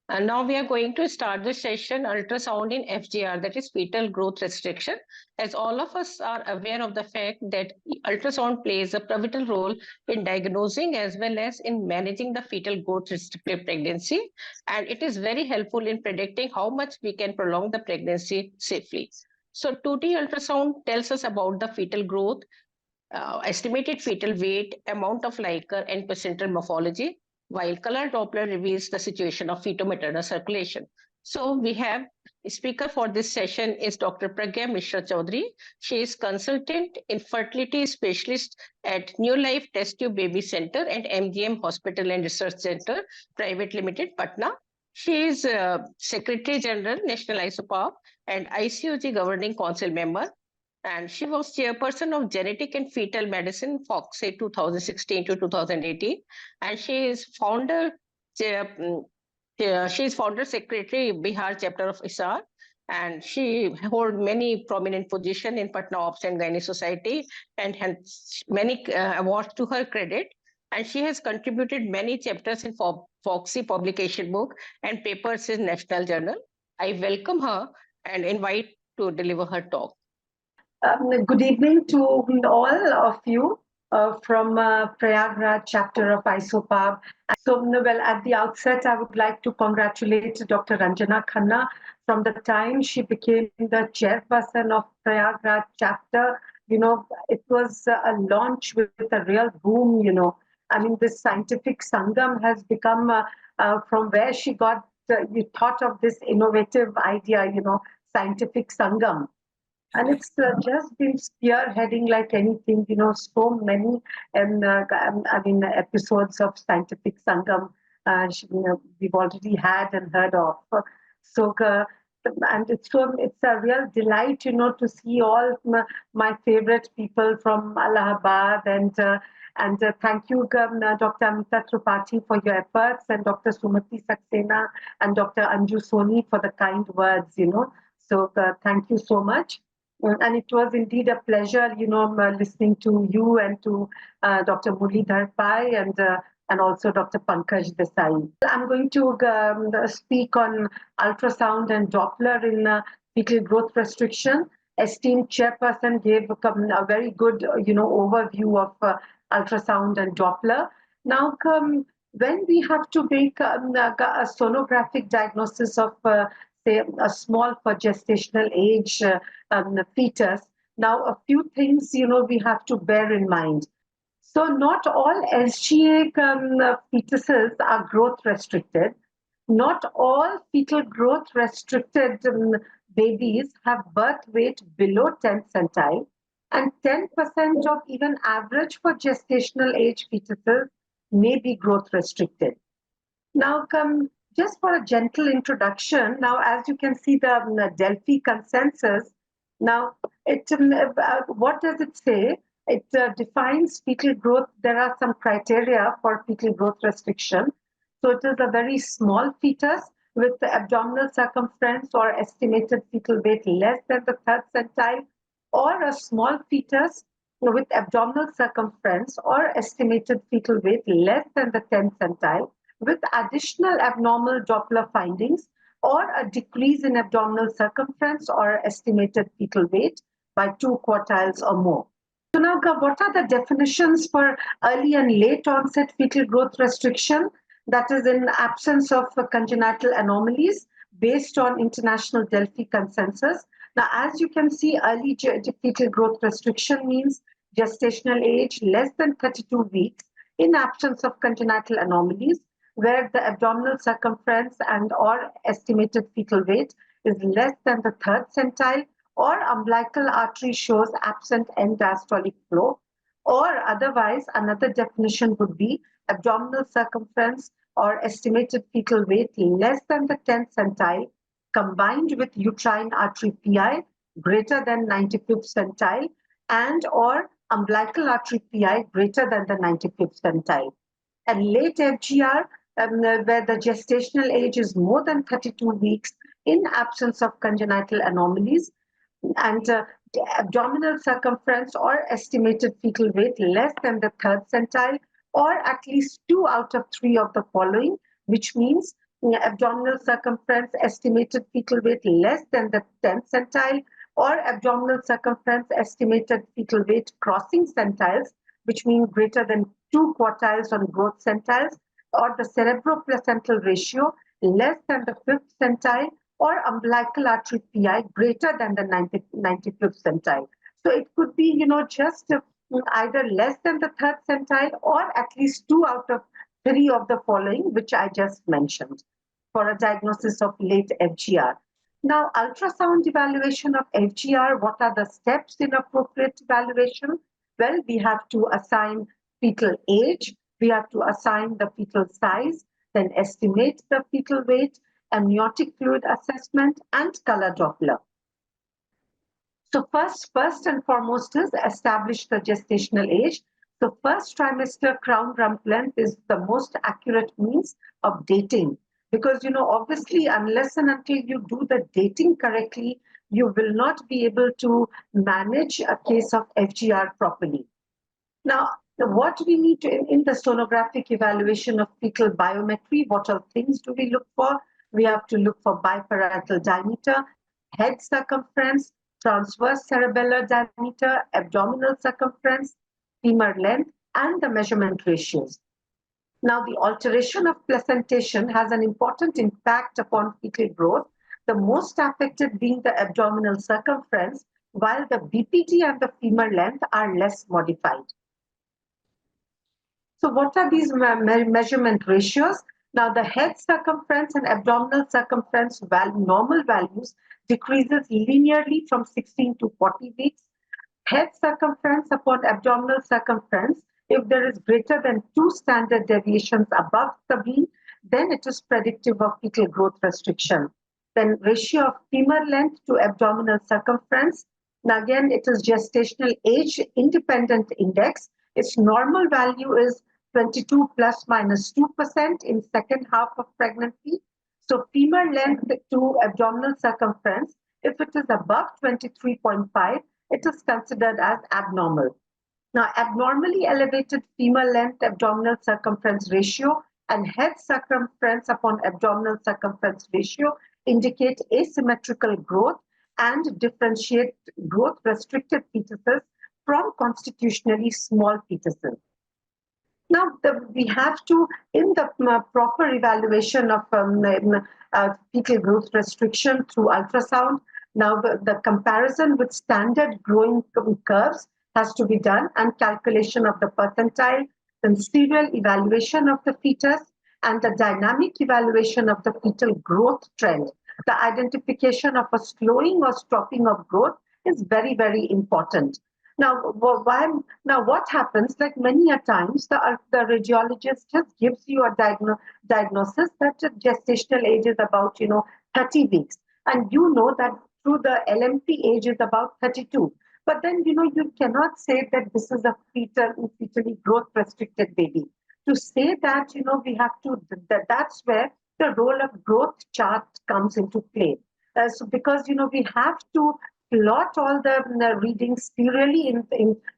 And now we are going to start the session, ultrasound in FGR, that is fetal growth restriction. As all of us are aware of the fact that ultrasound plays a pivotal role in diagnosing as well as in managing the fetal growth restricted pregnancy. And it is very helpful in predicting how much we can prolong the pregnancy safely. So 2D ultrasound tells us about the fetal growth, estimated fetal weight, amount of LycoRed, and placental morphology, while color Doppler reveals the situation of feto-maternal circulation. So we have a speaker for this session is Dr. Pragya Mishra Chaudhary. She is consultant infertility specialist at New Life Test Tube Baby Center and MGM Hospital and Research Center, Private Limited, Patna. She is Secretary General, National ISOPARB, and ICOG Governing Council member. And she was chairperson of Genetic and Fetal Medicine, FOGSI 2016 to 2018. And she is founder secretary, Bihar chapter of ISAR. And she holds many prominent positions in Patna Obs and Gynae Society and has many awards to her credit. And she has contributed many chapters in FOGSI publication book and papers in National Journal. I welcome her and invite to deliver her talk. Good evening to all of you from Prayagraj chapter of ISOPARB. So, well, at the outset, I would like to congratulate Dr. Ranjana Khanna. From the time she became the chairperson of Prayagraj chapter, it was a launch with a real boom, I mean, this scientific Sangam has become from where she got, you thought of this innovative idea, scientific Sangam. And it's just been spearheading like anything, so many episodes of Scientific Sangam we've already had and heard of. So, and it's a real delight, to see all my favorite people from Allahabad and thank you, Dr. Amita Tripathi, for your efforts, and Dr. Sumati Saxena and Dr. Anju Soni for the kind words, So thank you so much. And it was indeed a pleasure, listening to you and to Dr. Muralidhar and also Dr. Pankaj Desai. I'm going to speak on ultrasound and Doppler in fetal growth restriction. Esteemed chairperson gave a very good, overview of ultrasound and Doppler. Now, when we have to make a sonographic diagnosis of say a small for gestational age fetus. Now, a few things, we have to bear in mind. So not all SGA fetuses are growth restricted. Not all fetal growth restricted babies have birth weight below 10 centile, and 10% of even average for gestational age fetuses may be growth restricted. Now come just for a gentle introduction. Now, as you can see the Delphi consensus, now what does it say? It defines fetal growth. There are some criteria for fetal growth restriction. So it is a very small fetus with the abdominal circumference or estimated fetal weight less than the 3rd centile, or a small fetus with abdominal circumference or estimated fetal weight less than the 10th centile, with additional abnormal Doppler findings, or a decrease in abdominal circumference or estimated fetal weight by 2 quartiles or more. So now, what are the definitions for early and late onset fetal growth restriction? That is in absence of congenital anomalies based on international Delphi consensus. Now, as you can see, early fetal growth restriction means gestational age less than 32 weeks in absence of congenital anomalies, where the abdominal circumference and or estimated fetal weight is less than the 3rd centile, or umbilical artery shows absent end diastolic flow, or otherwise another definition would be abdominal circumference or estimated fetal weight less than the 10th centile combined with uterine artery PI greater than 95th centile, and or umbilical artery PI greater than the 95th centile. And late FGR, where the gestational age is more than 32 weeks in absence of congenital anomalies, and abdominal circumference or estimated fetal weight less than the 3rd centile, or at least 2 out of 3 of the following, which means abdominal circumference estimated fetal weight less than the 10th centile, or abdominal circumference estimated fetal weight crossing centiles, which means greater than 2 quartiles on growth centiles, or the cerebroplacental ratio less than the 5th centile, or umbilical artery PI greater than the 95th centile. So it could be, just either less than the 3rd centile, or at least 2 out of 3 of the following, which I just mentioned, for a diagnosis of late FGR. Now, ultrasound evaluation of FGR, what are the steps in appropriate evaluation? Well, we have to assign fetal age, we have to assign the fetal size, then estimate the fetal weight, amniotic fluid assessment, and color Doppler. So first and foremost is establish the gestational age. So first trimester crown rump length is the most accurate means of dating, because obviously unless and until you do the dating correctly, you will not be able to manage a case of FGR properly. Now, what we need to, in the sonographic evaluation of fetal biometry, what all things do we look for? We have to look for biparietal diameter, head circumference, transverse cerebellar diameter, abdominal circumference, femur length, and the measurement ratios. Now, the alteration of placentation has an important impact upon fetal growth, the most affected being the abdominal circumference, while the BPD and the femur length are less modified. So what are these measurement ratios? Now, the head circumference and abdominal circumference normal values decreases linearly from 16 to 40 weeks. Head circumference upon abdominal circumference, if there is greater than 2 standard deviations above the mean, then it is predictive of fetal growth restriction. Then ratio of femur length to abdominal circumference. Now again, it is gestational age independent index. Its normal value is 22 plus minus 2% in second half of pregnancy. So femur length to abdominal circumference, if it is above 23.5, it is considered as abnormal. Now, abnormally elevated femur length abdominal circumference ratio and head circumference upon abdominal circumference ratio indicate asymmetrical growth and differentiate growth restricted fetuses from constitutionally small fetuses. Now, we have to, in the proper evaluation of fetal growth restriction through ultrasound, now the comparison with standard growing curves has to be done, and calculation of the percentile, then serial evaluation of the fetus, and the dynamic evaluation of the fetal growth trend. The identification of a slowing or stopping of growth is very, very important. Now, what happens, like many a times, the radiologist just gives you a diagnosis that the gestational age is about, 30 weeks. And you know that through the LMP age is about 32. But then, you cannot say that this is a fetally growth restricted baby. To say that, we have to, that's where the role of growth chart comes into play. So because, we have to plot all the readings serially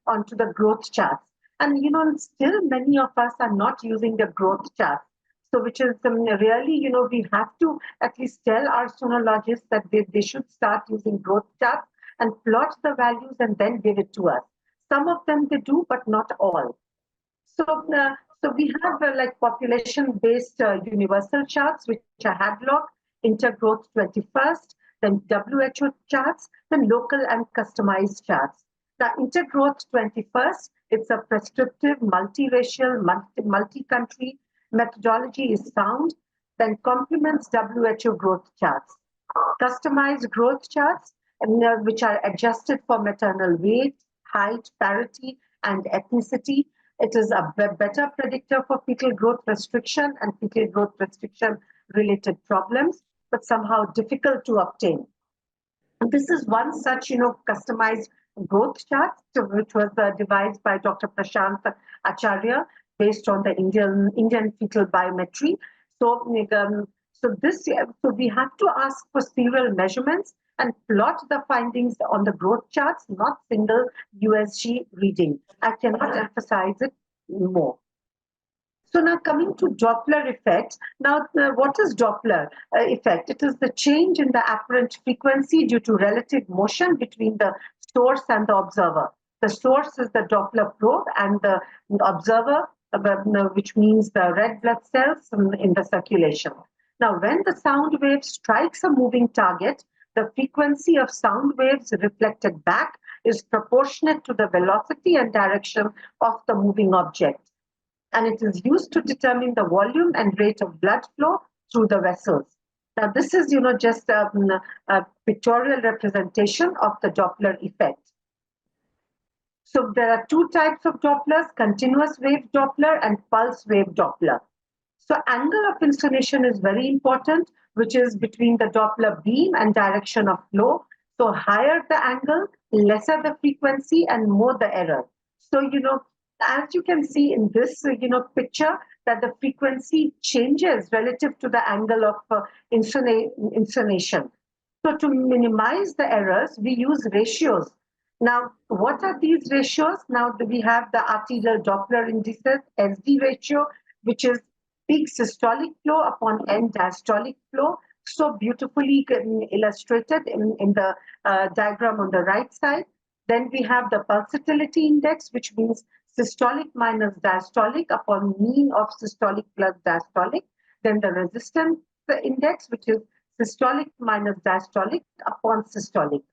onto the growth charts. And, still many of us are not using the growth charts. So which is really, we have to at least tell our sonologists that they should start using growth charts and plot the values and then give it to us. Some of them they do, but not all. So we have like population-based universal charts, which are Hadlock, Intergrowth 21st, then WHO charts, then local and customized charts. The Intergrowth 21st, it's a prescriptive, multiracial, multi-country methodology is sound, then complements WHO growth charts. Customized growth charts, which are adjusted for maternal weight, height, parity, and ethnicity. It is a better predictor for fetal growth restriction and fetal growth restriction related problems, but somehow difficult to obtain. And this is one such, customized growth chart, which was devised by Dr. Prashant Acharya based on the Indian fetal biometry. So we have to ask for serial measurements and plot the findings on the growth charts, not single USG reading. I cannot emphasize it more. So now coming to Doppler effect. Now, what is Doppler effect? It is the change in the apparent frequency due to relative motion between the source and the observer. The source is the Doppler probe and the observer, which means the red blood cells in the circulation. Now, when the sound wave strikes a moving target, the frequency of sound waves reflected back is proportionate to the velocity and direction of the moving object. And it is used to determine the volume and rate of blood flow through the vessels. Now, this is, just a pictorial representation of the Doppler effect. So there are two types of Dopplers, continuous wave Doppler and pulse wave Doppler. So angle of inclination is very important, which is between the Doppler beam and direction of flow. So higher the angle, lesser the frequency and more the error. So, as you can see in this, picture, that the frequency changes relative to the angle of inclination. So to minimize the errors, we use ratios. Now, what are these ratios? Now we have the arterial Doppler indices, SD ratio, which is peak systolic flow upon end diastolic flow. So beautifully illustrated in the diagram on the right side. Then we have the pulsatility index, which means systolic minus diastolic upon mean of systolic plus diastolic. Then the resistance index, which is systolic minus diastolic upon systolic.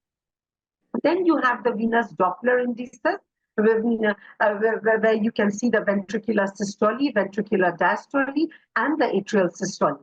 Then you have the venous Doppler indices, where you can see the ventricular systole, ventricular diastole, and the atrial systole.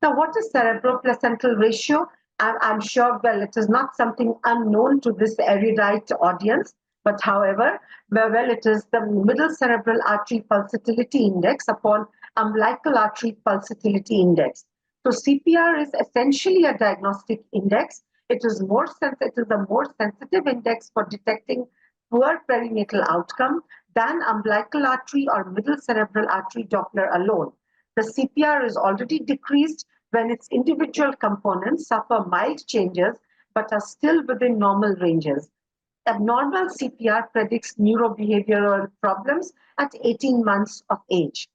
Now, what is cerebroplacental ratio? I'm sure, well, it is not something unknown to this erudite audience, but however, well, it is the middle cerebral artery pulsatility index upon umbilical artery pulsatility index. So CPR is essentially a diagnostic index. It is a more sensitive index for detecting poor perinatal outcome than umbilical artery or middle cerebral artery Doppler alone. The CPR is already decreased when its individual components suffer mild changes but are still within normal ranges. Abnormal CPR predicts neurobehavioral problems at 18 months of age.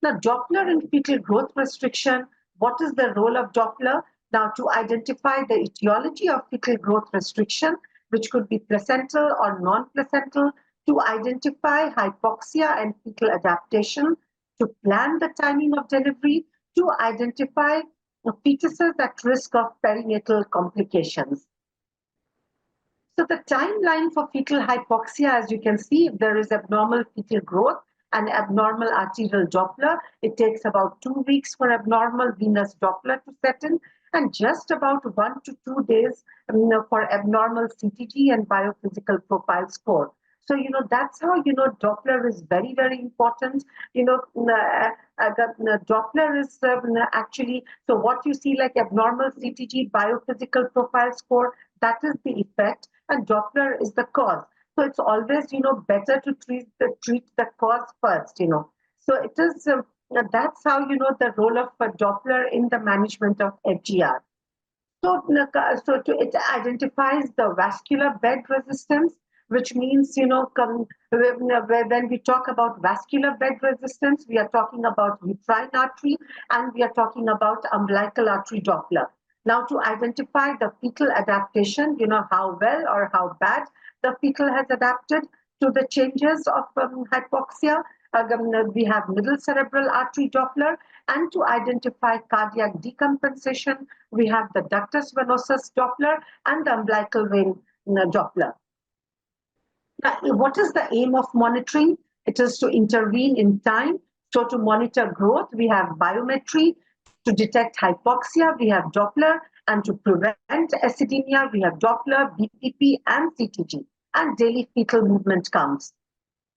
Now, Doppler in fetal growth restriction. What is the role of Doppler? Now, to identify the etiology of fetal growth restriction, which could be placental or non-placental, to identify hypoxia and fetal adaptation, to plan the timing of delivery, to identify fetuses at risk of perinatal complications. So the timeline for fetal hypoxia, as you can see, if there is abnormal fetal growth and abnormal arterial Doppler, it takes about 2 weeks for abnormal venous Doppler to set in, and just about 1 to 2 days for abnormal CTG and biophysical profile score. So, that's how, Doppler is very, very important. The Doppler is actually, so what you see like abnormal CTG, biophysical profile score, that is the effect, and Doppler is the cause. So it's always, better to treat the cause first, So it is, that's how, the role of Doppler in the management of FGR. So it identifies the vascular bed resistance, which means, when we talk about vascular bed resistance, we are talking about uterine artery and we are talking about umbilical artery Doppler. Now, to identify the fetal adaptation, how well or how bad the fetal has adapted to the changes of hypoxia, we have middle cerebral artery Doppler, and to identify cardiac decompensation, we have the ductus venosus Doppler and the umbilical vein Doppler. Now, what is the aim of monitoring? It is to intervene in time. So to monitor growth, we have biometry. To detect hypoxia, we have Doppler. And to prevent acidemia, we have Doppler, BPP, and CTG. And daily fetal movement counts.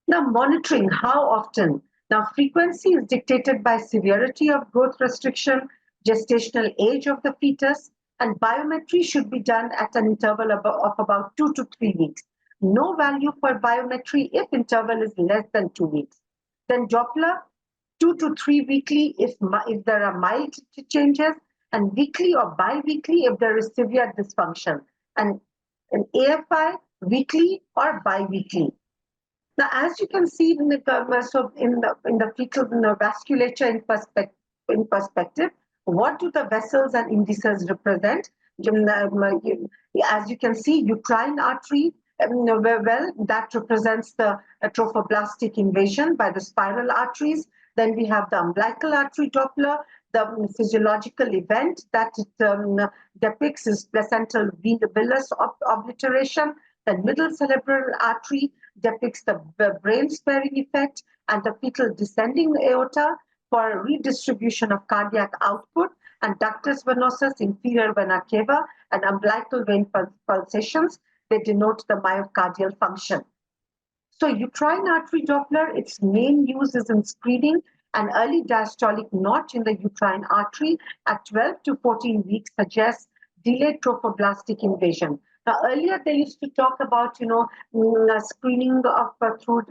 Now, monitoring, how often? Now, frequency is dictated by severity of growth restriction, gestational age of the fetus, and biometry should be done at an interval of about 2 to 3 weeks. No value for biometry if interval is less than 2 weeks. Then Doppler, 2 to 3 weekly if there are mild changes, and weekly or bi-weekly if there is severe dysfunction, and an AFI, weekly or bi-weekly. Now, as you can see in the fetal vasculature in perspective, what do the vessels and indices represent? As you can see, uterine artery, that represents the trophoblastic invasion by the spiral arteries. Then we have the umbilical artery Doppler, the physiological event that it depicts is placental villus obliteration. The middle cerebral artery depicts the brain sparing effect and the fetal descending aorta for redistribution of cardiac output, and ductus venosus, inferior vena cava, and umbilical vein pulsations. They denote the myocardial function. So uterine artery Doppler, its main use is in screening. An early diastolic notch in the uterine artery at 12 to 14 weeks suggests delayed trophoblastic invasion. Now, earlier they used to talk about, screening of through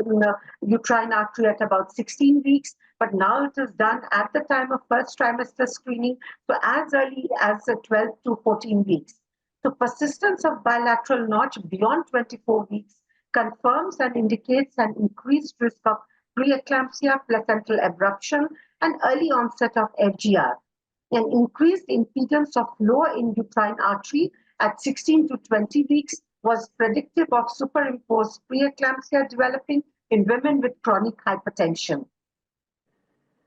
uterine artery at about 16 weeks, but now it is done at the time of first trimester screening, so as early as 12 to 14 weeks. So persistence of bilateral notch beyond 24 weeks confirms and indicates an increased risk of preeclampsia, placental abruption, and early onset of FGR. An increased impedance of flow in uterine artery at 16 to 20 weeks was predictive of superimposed preeclampsia developing in women with chronic hypertension.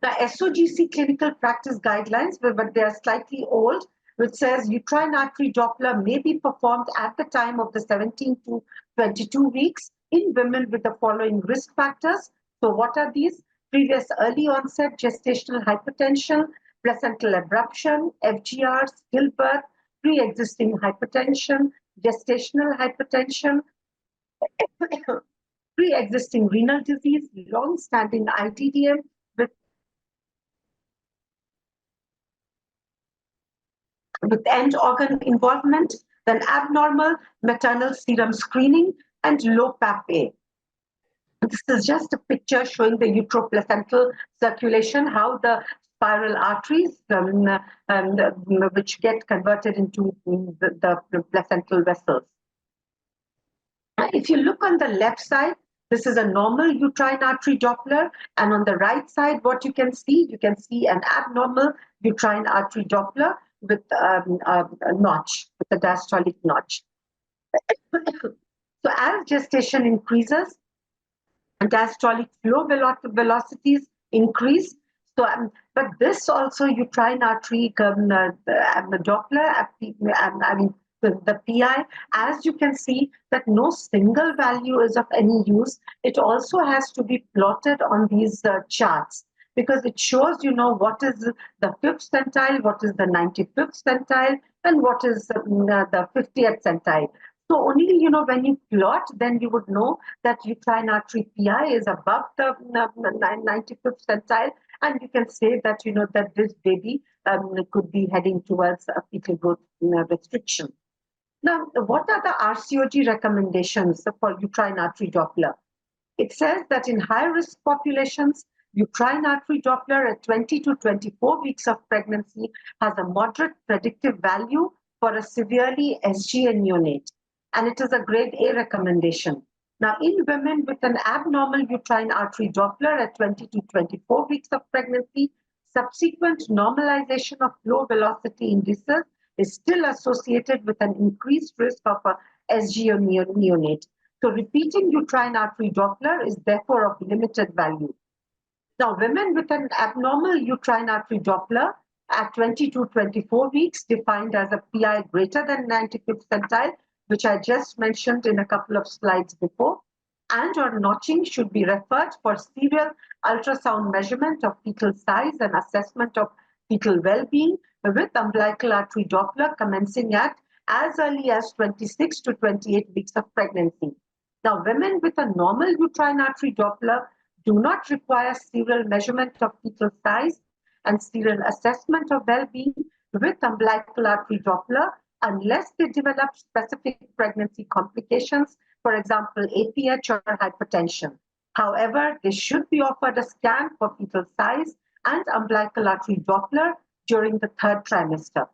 The SOGC clinical practice guidelines, but they are slightly old, which says uterine artery Doppler may be performed at the time of the 17 to 22 weeks in women with the following risk factors. So what are these? Previous early onset gestational hypertension, placental abruption, FGR, stillbirth, pre-existing hypertension, gestational hypertension, pre-existing renal disease, long-standing ITDM with end organ involvement, then abnormal maternal serum screening, and low PAP-A. This is just a picture showing the uteroplacental circulation, how the spiral arteries, which get converted into the placental vessels. If you look on the left side, this is a normal uterine artery Doppler, and on the right side, what you can see an abnormal uterine artery Doppler with a notch, with a diastolic notch. So as gestation increases, diastolic flow velocities increase. So, but this also uterine artery Doppler, the PI, as you can see that no single value is of any use. It also has to be plotted on these charts, because it shows, what is the 5th centile, what is the 95th centile, and what is the 50th centile. So only, when you plot, then you would know that uterine artery PI is above the 95th centile, and you can say that, that this baby could be heading towards a fetal growth restriction. Now, what are the RCOG recommendations for uterine artery Doppler? It says that in high-risk populations, uterine artery Doppler at 20 to 24 weeks of pregnancy has a moderate predictive value for a severely SGA neonate, and it is a grade A recommendation. Now, in women with an abnormal uterine artery Doppler at 20 to 24 weeks of pregnancy, subsequent normalization of flow velocity indices is still associated with an increased risk of a SGO neonate. So repeating uterine artery Doppler is therefore of limited value. Now, women with an abnormal uterine artery Doppler at 20 to 24 weeks, defined as a PI greater than 95th centile, which I just mentioned in a couple of slides before, and or notching, should be referred for serial ultrasound measurement of fetal size and assessment of fetal well-being with umbilical artery Doppler commencing at as early as 26 to 28 weeks of pregnancy. Now, women with a normal uterine artery Doppler do not require serial measurement of fetal size and serial assessment of well-being with umbilical artery Doppler unless they develop specific pregnancy complications, for example, APH or hypertension. However, they should be offered a scan for fetal size and umbilical artery Doppler during the 3rd trimester.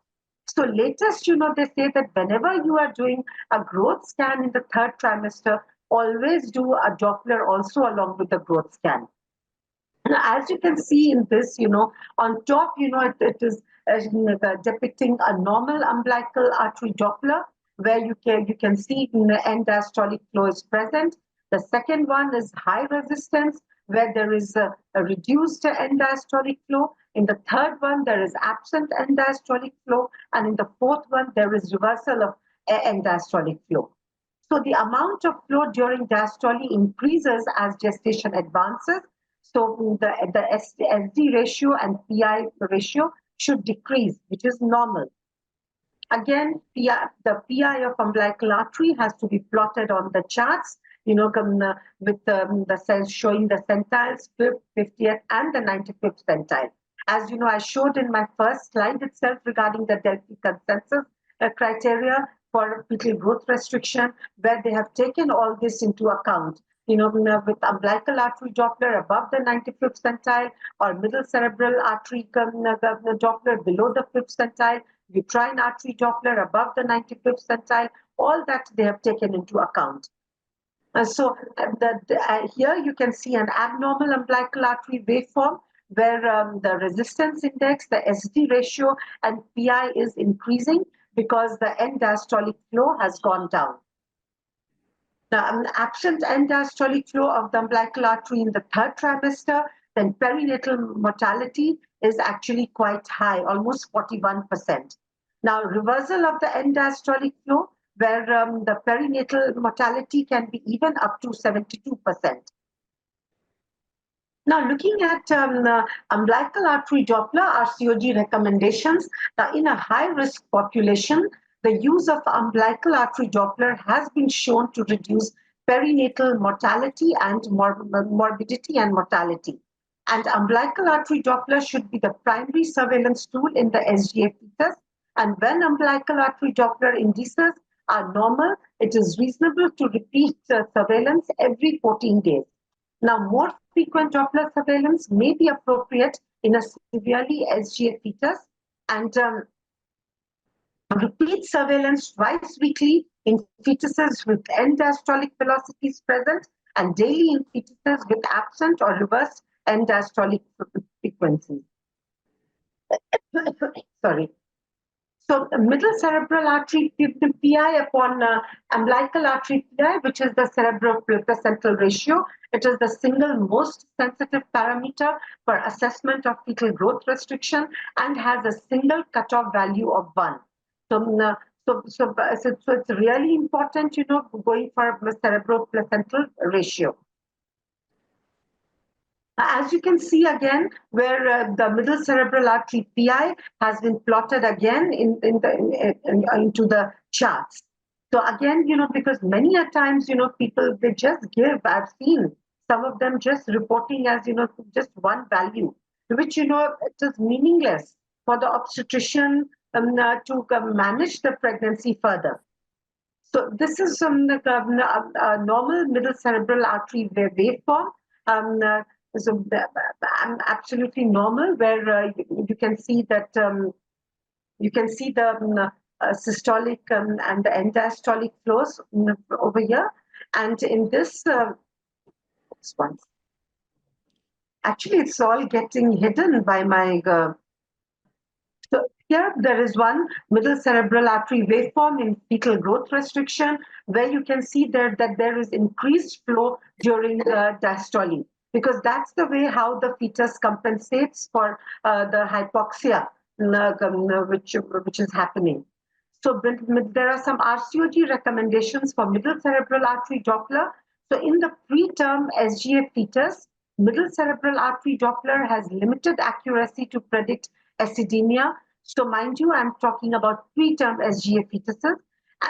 So latest, they say that whenever you are doing a growth scan in the 3rd trimester, always do a Doppler also along with the growth scan. Now, as you can see in this, on top, it is depicting a normal umbilical artery Doppler, where you can see the end diastolic flow is present. The second one is high resistance, where there is a reduced end diastolic flow. In the third one, there is absent end diastolic flow. And in the fourth one, there is reversal of end diastolic flow. So the amount of flow during diastole increases as gestation advances. So the SD ratio and PI ratio should decrease, which is normal. Again, the PI of umbilical artery has to be plotted on the charts, with the cells showing the centiles, 5th, 50th, and the 95th centile. As you know, I showed in my first slide itself regarding the Delphi consensus criteria for fetal growth restriction, where they have taken all this into account. With umbilical artery Doppler above the 95th centile, or middle cerebral artery Doppler below the 5th centile, uterine artery Doppler above the 95th centile, all that they have taken into account. Here you can see an abnormal umbilical artery waveform, where the resistance index, the SD ratio, and PI is increasing because the end diastolic flow has gone down. The absent end diastolic flow of the umbilical artery in the 3rd trimester, then perinatal mortality is actually quite high, almost 41%. Now, reversal of the end diastolic flow, where the perinatal mortality can be even up to 72%. Now, looking at umbilical artery Doppler RCOG recommendations, in a high-risk population, the use of umbilical artery Doppler has been shown to reduce perinatal mortality and morbidity and mortality. And umbilical artery Doppler should be the primary surveillance tool in the SGA fetus. And when umbilical artery Doppler indices are normal, it is reasonable to repeat surveillance every 14 days. Now, more frequent Doppler surveillance may be appropriate in a severely SGA fetus, and repeat surveillance twice weekly in fetuses with end diastolic velocities present, and daily in fetuses with absent or reversed end diastolic frequencies. Sorry. So middle cerebral artery PI upon umbilical artery PI, which is the cerebroplacental ratio. It is the single most sensitive parameter for assessment of fetal growth restriction and has a single cutoff value of 1. So it's really important, going for a cerebroplacental ratio. As you can see again, where the middle cerebral artery PI has been plotted again into the charts. So again, because many a times, people, they just give, I've seen some of them just reporting as, just one value, which, it is meaningless for the obstetrician to manage the pregnancy further. So this is normal middle cerebral artery waveform. So absolutely normal, where you can see that you can see the systolic and the end-diastolic flows over here. And in this one, actually, it's all getting hidden by my. So here there is one middle cerebral artery waveform in fetal growth restriction, where you can see there that there is increased flow during the diastole, because that's the way how the fetus compensates for the hypoxia which is happening. So there are some RCOG recommendations for middle cerebral artery Doppler. So in the preterm SGA fetus, middle cerebral artery Doppler has limited accuracy to predict acidemia. So mind you, I'm talking about preterm SGA fetuses.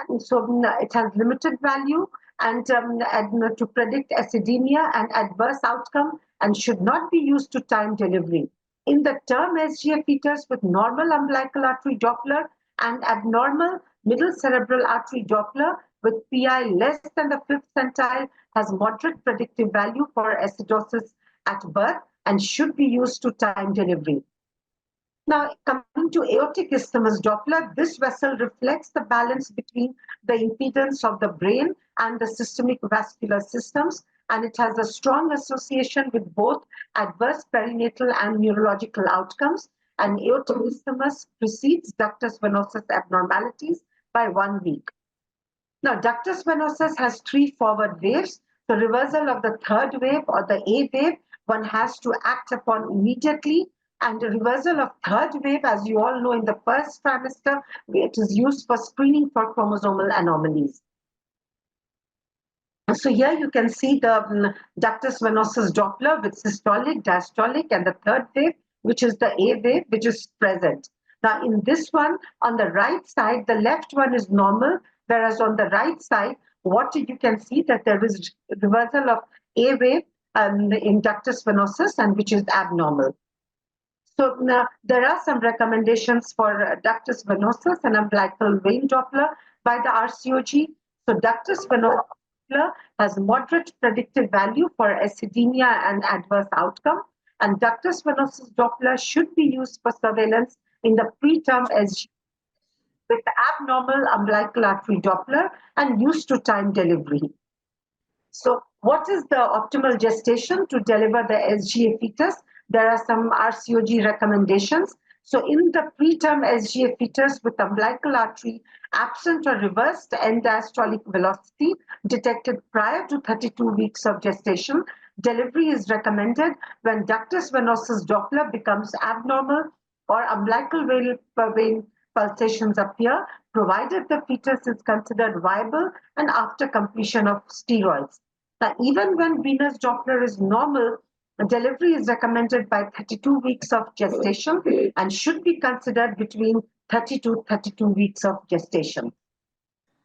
And so it has limited value and to predict acidemia and adverse outcome, and should not be used to time delivery. In the term SGA fetus with normal umbilical artery Doppler and abnormal middle cerebral artery Doppler with PI less than the 5th centile has moderate predictive value for acidosis at birth and should be used to time delivery. Now, coming to aortic isthmus Doppler, this vessel reflects the balance between the impedance of the brain and the systemic vascular systems, and it has a strong association with both adverse perinatal and neurological outcomes. And aortic isthmus precedes ductus venosus abnormalities by 1 week. Now, ductus venosus has 3 forward waves. The reversal of the third wave or the A wave, one has to act upon immediately. And the reversal of third wave, as you all know, in the first trimester, it is used for screening for chromosomal anomalies. So here you can see the ductus venosus Doppler with systolic, diastolic, and the third wave, which is the A wave, which is present. Now, in this one, on the right side, the left one is normal, whereas on the right side, what you can see that there is reversal of A wave in ductus venosus, and which is abnormal. So now there are some recommendations for ductus venosus and umbilical vein Doppler by the RCOG. So ductus venosus Doppler has moderate predictive value for acidemia and adverse outcome, and ductus venosus Doppler should be used for surveillance in the preterm SG with abnormal umbilical artery Doppler and used to time delivery. So what is the optimal gestation to deliver the SGA fetus? There are some RCOG recommendations. So in the preterm SGA fetus with umbilical artery absent or reversed end diastolic velocity detected prior to 32 weeks of gestation, delivery is recommended when ductus venosus Doppler becomes abnormal or umbilical vein pulsations appear, provided the fetus is considered viable and after completion of steroids. Now, even when venous Doppler is normal, delivery is recommended by 32 weeks of gestation and should be considered between 30 to 32 weeks of gestation.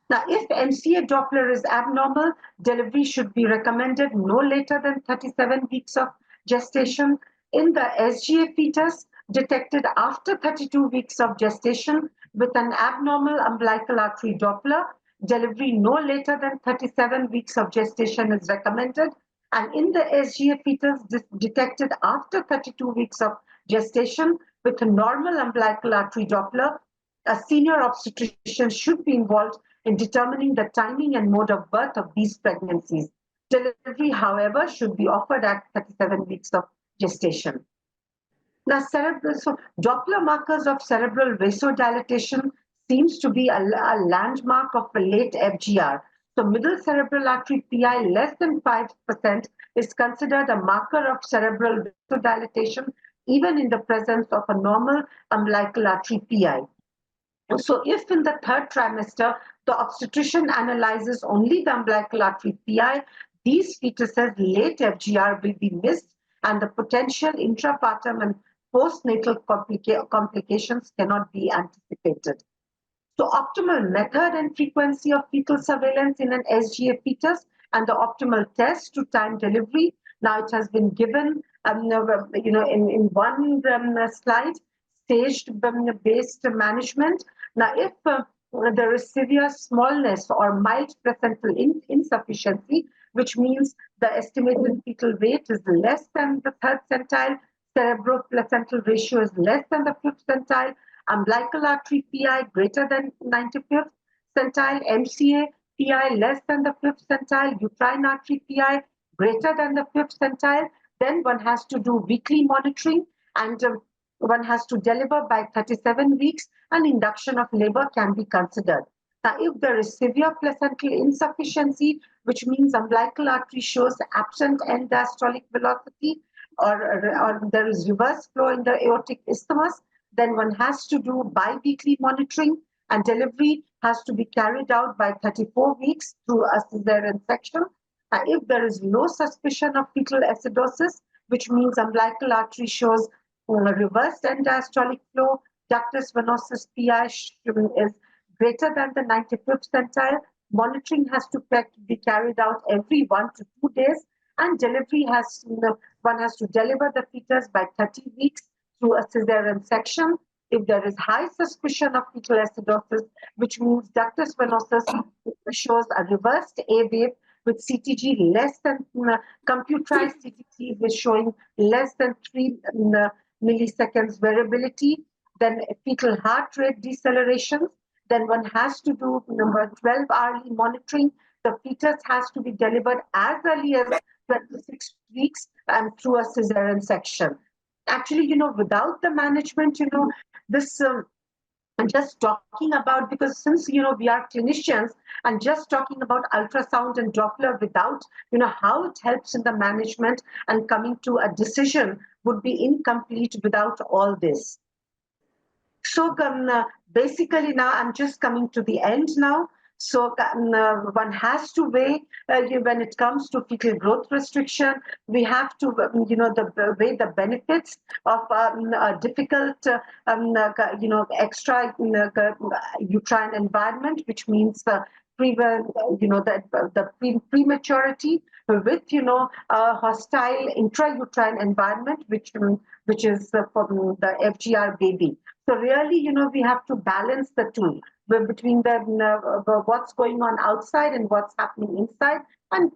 Now, if MCA Doppler is abnormal, delivery should be recommended no later than 37 weeks of gestation. In the SGA fetus, detected after 32 weeks of gestation with an abnormal umbilical artery Doppler, delivery no later than 37 weeks of gestation is recommended. And in the SGA fetus detected after 32 weeks of gestation with a normal umbilical artery Doppler, a senior obstetrician should be involved in determining the timing and mode of birth of these pregnancies. Delivery, however, should be offered at 37 weeks of gestation. Now, so Doppler markers of cerebral vasodilatation seems to be a landmark of a late FGR. So middle cerebral artery PI less than 5% is considered a marker of cerebral vasodilatation even in the presence of a normal umbilical artery PI. So if in the third trimester, the obstetrician analyzes only the umbilical artery PI, these fetuses late FGR will be missed and the potential intrapartum and postnatal complications cannot be anticipated. So optimal method and frequency of fetal surveillance in an SGA fetus and the optimal test to time delivery. Now it has been given, in one slide, staged based management. Now if there is severe smallness or mild placental insufficiency, which means the estimated fetal weight is less than the third centile, cerebroplacental ratio is less than the fifth centile, umbilical artery PI greater than 95th centile, MCA PI less than the fifth centile, uterine artery PI greater than the fifth centile, then one has to do weekly monitoring and one has to deliver by 37 weeks and induction of labor can be considered. Now, if there is severe placental insufficiency, which means umbilical artery shows absent end diastolic velocity or there is reverse flow in the aortic isthmus, then one has to do bi-weekly monitoring and delivery has to be carried out by 34 weeks through a cesarean section. If there is no suspicion of fetal acidosis, which means umbilical artery shows reversed end diastolic flow, ductus venosus PI is greater than the 95th centile, monitoring has to be carried out every 1 to 2 days, and delivery one has to deliver the fetus by 30 weeks through a cesarean section. If there is high suspicion of fetal acidosis, which means ductus venosus shows a reversed A wave with CTG less than computerized CTG is showing less than 3 milliseconds variability, then fetal heart rate deceleration, then one has to do number 12 hourly monitoring. The fetus has to be delivered as early as 26 weeks and through a cesarean section. Actually, without the management, this and just talking about, because since we are clinicians, and just talking about ultrasound and Doppler without how it helps in the management and coming to a decision would be incomplete without all this. So basically now I'm just coming to the end now. So one has to weigh when it comes to fetal growth restriction. We have to weigh the benefits of a difficult extra uterine environment, which means prematurity with a hostile intrauterine environment, which is from the FGR baby. So really, we have to balance the two between what's going on outside and what's happening inside, and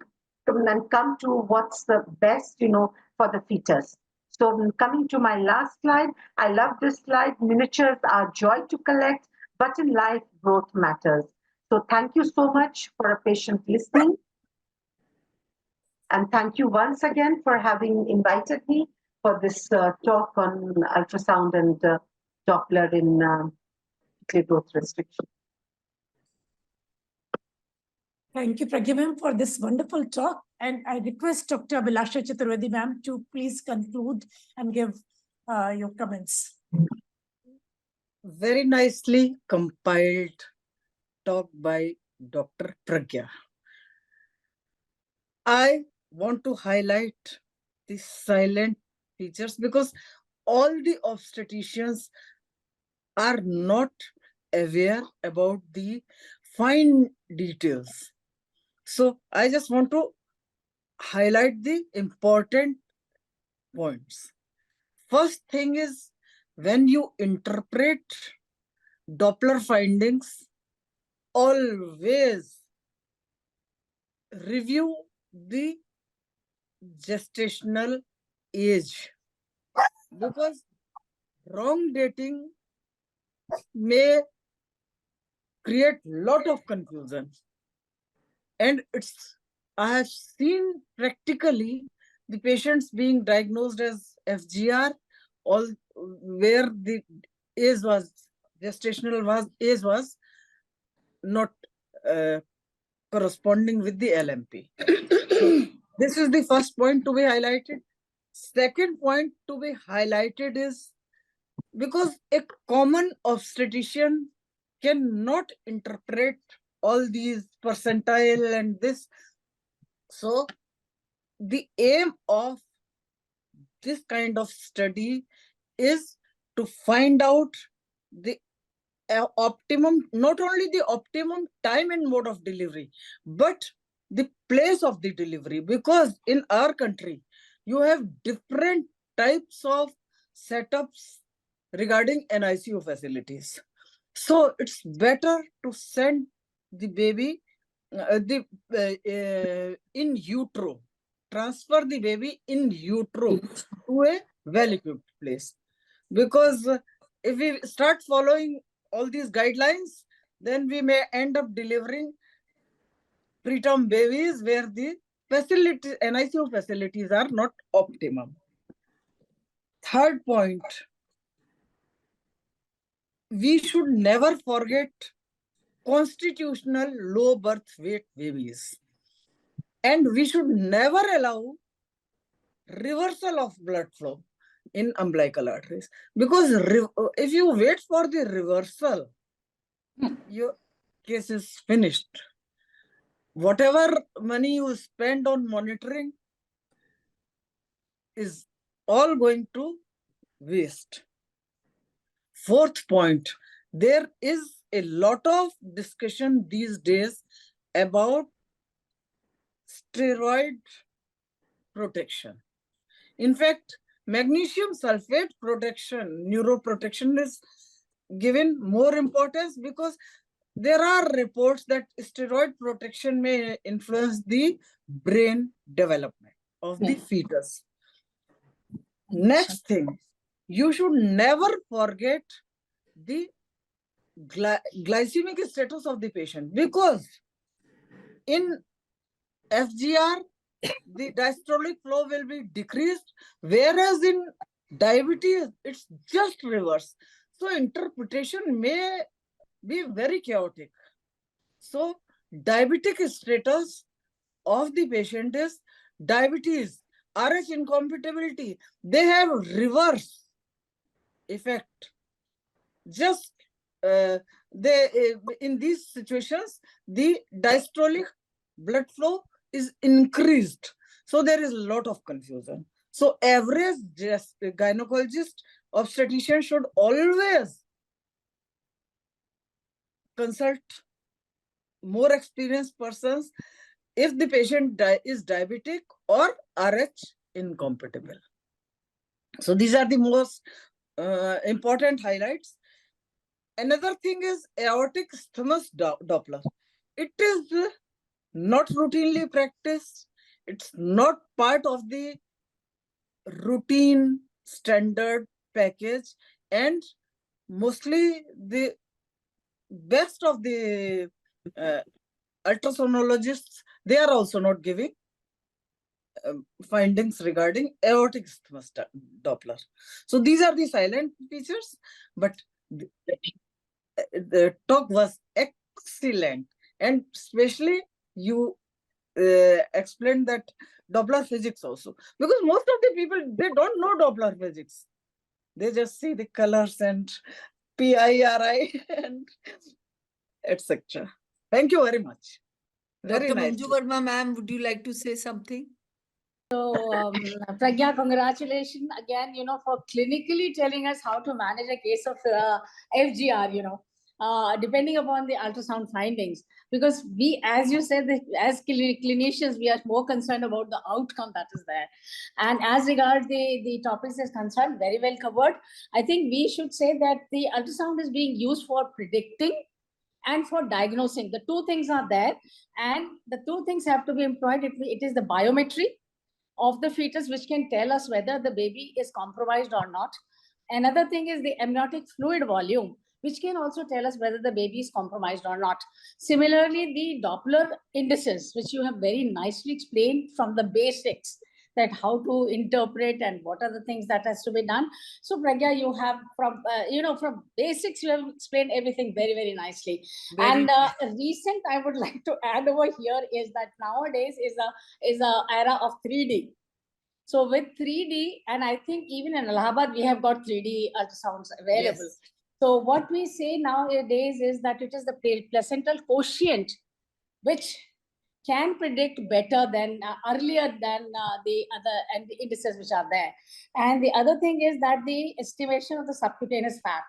come to what's the best, for the fetus. So coming to my last slide, I love this slide. Miniatures are joy to collect, but in life, growth matters. So thank you so much for a patient listening. And thank you once again for having invited me for this talk on ultrasound and Doppler in fetal growth restriction. Thank you, Pragya ma'am, for this wonderful talk. And I request Dr. Abhilasha Chaturvedi ma'am to please conclude and give your comments. Very nicely compiled talk by Dr. Pragya. I want to highlight the silent features because all the obstetricians are not aware about the fine details. So I just want to highlight the important points. First thing is, when you interpret Doppler findings, always review the gestational age, because wrong dating may create lot of confusion. And I have seen practically the patients being diagnosed as FGR, all where the age was gestational age was not corresponding with the LMP. So this is the first point to be highlighted. Second point to be highlighted is, because a common obstetrician cannot interpret all these percentile and this. So the aim of this kind of study is to find out the optimum, not only the optimum time and mode of delivery, but the place of the delivery. Because in our country, you have different types of setups regarding NICU facilities. So it's better to send the baby in utero, transfer the baby in utero to a well-equipped place. Because if we start following all these guidelines, then we may end up delivering preterm babies where the facilities, NICU facilities are not optimum. Third point, we should never forget constitutional low birth weight babies. And we should never allow reversal of blood flow in umbilical arteries. Because if you wait for the reversal, your case is finished. Whatever money you spend on monitoring is all going to waste. Fourth point, there is a lot of discussion these days about steroid protection. In fact, magnesium sulfate protection, neuroprotection is given more importance because there are reports that steroid protection may influence the brain development of the fetus. Next thing, you should never forget the glycemic status of the patient, because in FGR, the diastolic flow will be decreased, whereas in diabetes, it's just reverse. So interpretation may be very chaotic. So diabetic status of the patient is diabetes, RH incompatibility. They have reverse effect. Just in these situations, the diastolic blood flow is increased. So there is a lot of confusion. So average gynecologist, obstetrician should always consult more experienced persons if the patient is diabetic or RH incompatible. So these are the most important highlights. Another thing is aortic stimulus Doppler. It is not routinely practiced. It's not part of the routine standard package, and mostly the best of the ultrasonologists, they are also not giving findings regarding aortic stimulus Doppler. So these are the silent features, but the talk was excellent, and especially you explained that Doppler physics also, because most of the people, they don't know Doppler physics. They just see the colors and PIRI and etc. Thank you very much. Dr. Manju Varma, ma'am, would you like to say something? So, Pragya, congratulations again, for clinically telling us how to manage a case of FGR, depending upon the ultrasound findings. Because we, as you said, as clinicians, we are more concerned about the outcome that is there. And as regards the topics is concerned, very well covered. I think we should say that the ultrasound is being used for predicting and for diagnosing. The two things are there, and the two things have to be employed. It is the biometry of the fetus, which can tell us whether the baby is compromised or not. Another thing is the amniotic fluid volume, which can also tell us whether the baby is compromised or not. Similarly, the Doppler indices, which you have very nicely explained from the basics, that how to interpret and what are the things that has to be done. So Pragya, you have from basics, you have explained everything very, very nicely. And recent, I would like to add over here is that nowadays is a era of 3D. So with 3D, and I think even in Allahabad, we have got 3D ultrasounds available. Yes. So what we say nowadays is that it is the placental quotient which can predict better than earlier than the other and the indices which are there. And the other thing is that the estimation of the subcutaneous fat.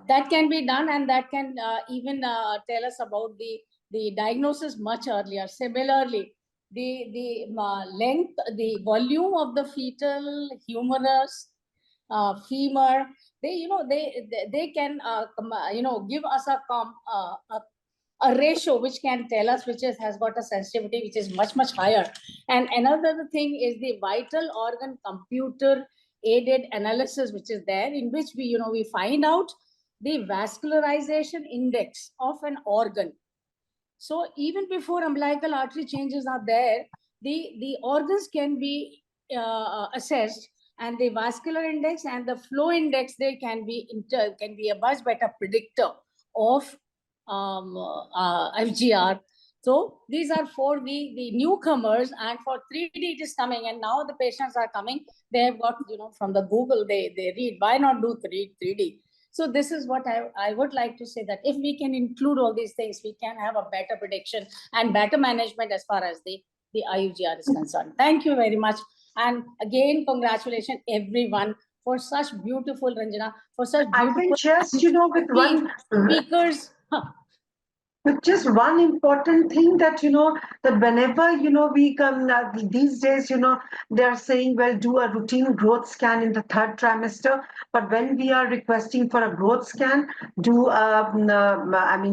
That can be done, and that can even tell us about the diagnosis much earlier. Similarly, the length, the volume of the fetal humerus, femur, they can give us a ratio which can tell us which has got a sensitivity which is much higher. And another thing is the vital organ computer aided analysis which is there, in which we find out the vascularization index of an organ. So even before umbilical artery changes are there, the organs can be assessed, and the vascular index and the flow index, they can be a much better predictor of FGR. So these are for the newcomers, and for 3D it is coming, and now the patients are coming. They have got, from the Google, they read, why not do 3D? So this is what I would like to say, that if we can include all these things, we can have a better prediction and better management as far as the IUGR is concerned. Thank you very much. And again, congratulations everyone for such beautiful, Ranjana, for such beautiful I can just, with one speakers. But just one important thing that, that whenever, we come these days, they're saying, well, do a routine growth scan in the 3rd trimester. But when we are requesting for a growth scan, do,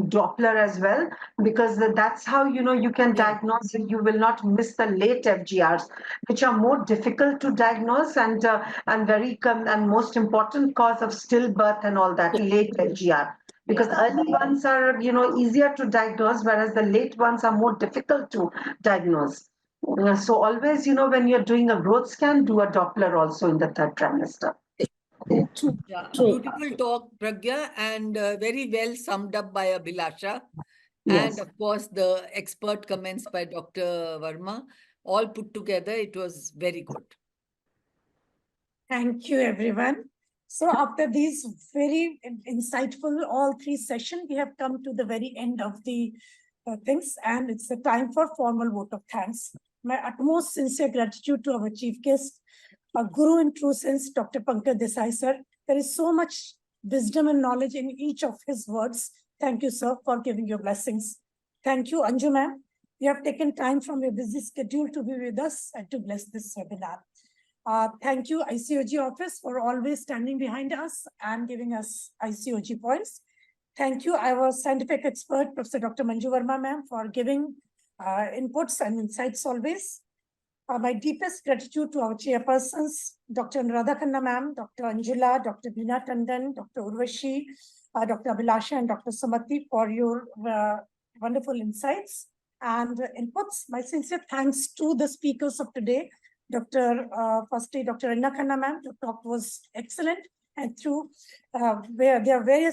Doppler as well, because that's how, you can diagnose, you will not miss the late FGRs, which are more difficult to diagnose and very, and most important cause of stillbirth and all that, late FGR. Because early ones are, easier to diagnose, whereas the late ones are more difficult to diagnose. So always, when you're doing a growth scan, do a Doppler also in the 3rd trimester. Yeah, beautiful talk, Pragya, and very well summed up by Abhilasha. Yes. And of course, the expert comments by Dr. Varma, all put together, it was very good. Thank you, everyone. So after these very insightful all 3 sessions, we have come to the very end of the things, and it's the time for formal vote of thanks. My utmost sincere gratitude to our chief guest, a guru in true sense, Dr. Pankaj Desai, sir. There is so much wisdom and knowledge in each of his words. Thank you, sir, for giving your blessings. Thank you, Anju ma'am. You have taken time from your busy schedule to be with us and to bless this webinar. Thank you, ICOG office, for always standing behind us and giving us ICOG points. Thank you, our scientific expert, Professor Dr. Manju Varma, ma'am, for giving inputs and insights always. My deepest gratitude to our chairpersons, Dr. Anuradha Khanna, ma'am, Dr. Anjula, Dr. Bina Tandon, Dr. Urvashi, Dr. Abhilasha, and Dr. Sumati for your wonderful insights and inputs. My sincere thanks to the speakers of today. Firstly, Dr. Ranjana Khanna, ma'am, the talk was excellent, and through where there are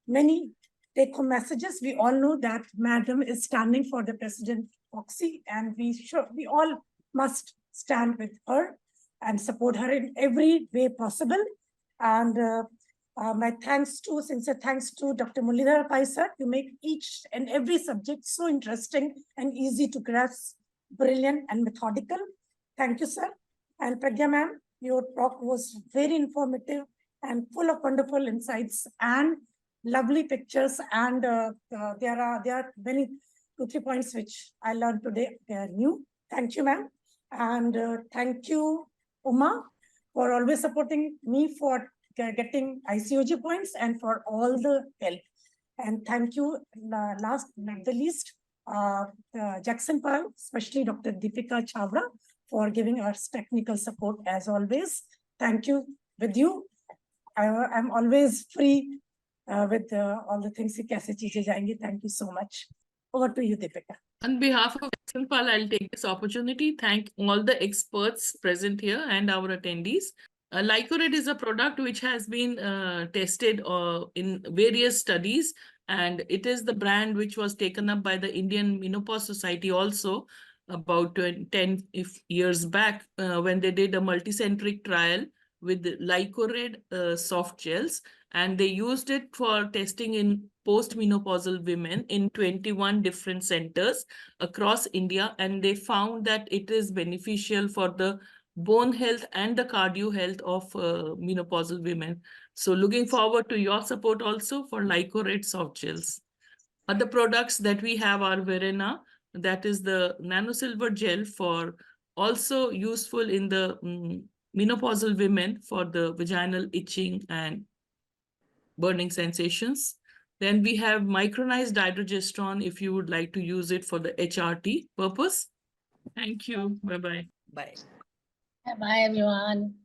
many take-home messages. We all know that Madam is standing for the President FOGSI, and we all must stand with her and support her in every way possible. And my sincere thanks to Dr. Muralidhar Pai, sir. You make each and every subject so interesting and easy to grasp, brilliant and methodical. Thank you, sir. And Pragya ma'am, your talk was very informative and full of wonderful insights and lovely pictures. And there are many 2-3 points which I learned today. They are new. Thank you, ma'am. And thank you, Uma, for always supporting me for getting ICOG points and for all the help. And thank you, last but not the least, Jagsonpal, especially Dr. Deepika Chawla, for giving us technical support as always. Thank you. With you, I'm always free with all the things. Thank you so much. Over to you, Deepika. On behalf of Jagsonpal, I'll take this opportunity. Thank all the experts present here and our attendees. LycoRed is a product which has been tested in various studies, and it is the brand which was taken up by the Indian Menopause Society also about 10 years back when they did a multicentric trial with LycoRed soft gels. and they used it for testing in postmenopausal women in 21 different centers across India, and they found that it is beneficial for the bone health and the cardio health of menopausal women. So looking forward to your support also for LycoRed soft gels. Other products that we have are Verena, that is the nanosilver gel, for also useful in the menopausal women for the vaginal itching and burning sensations. Then we have micronized dydrogesterone if you would like to use it for the HRT purpose. Thank you. Bye-bye. Bye. Bye, everyone.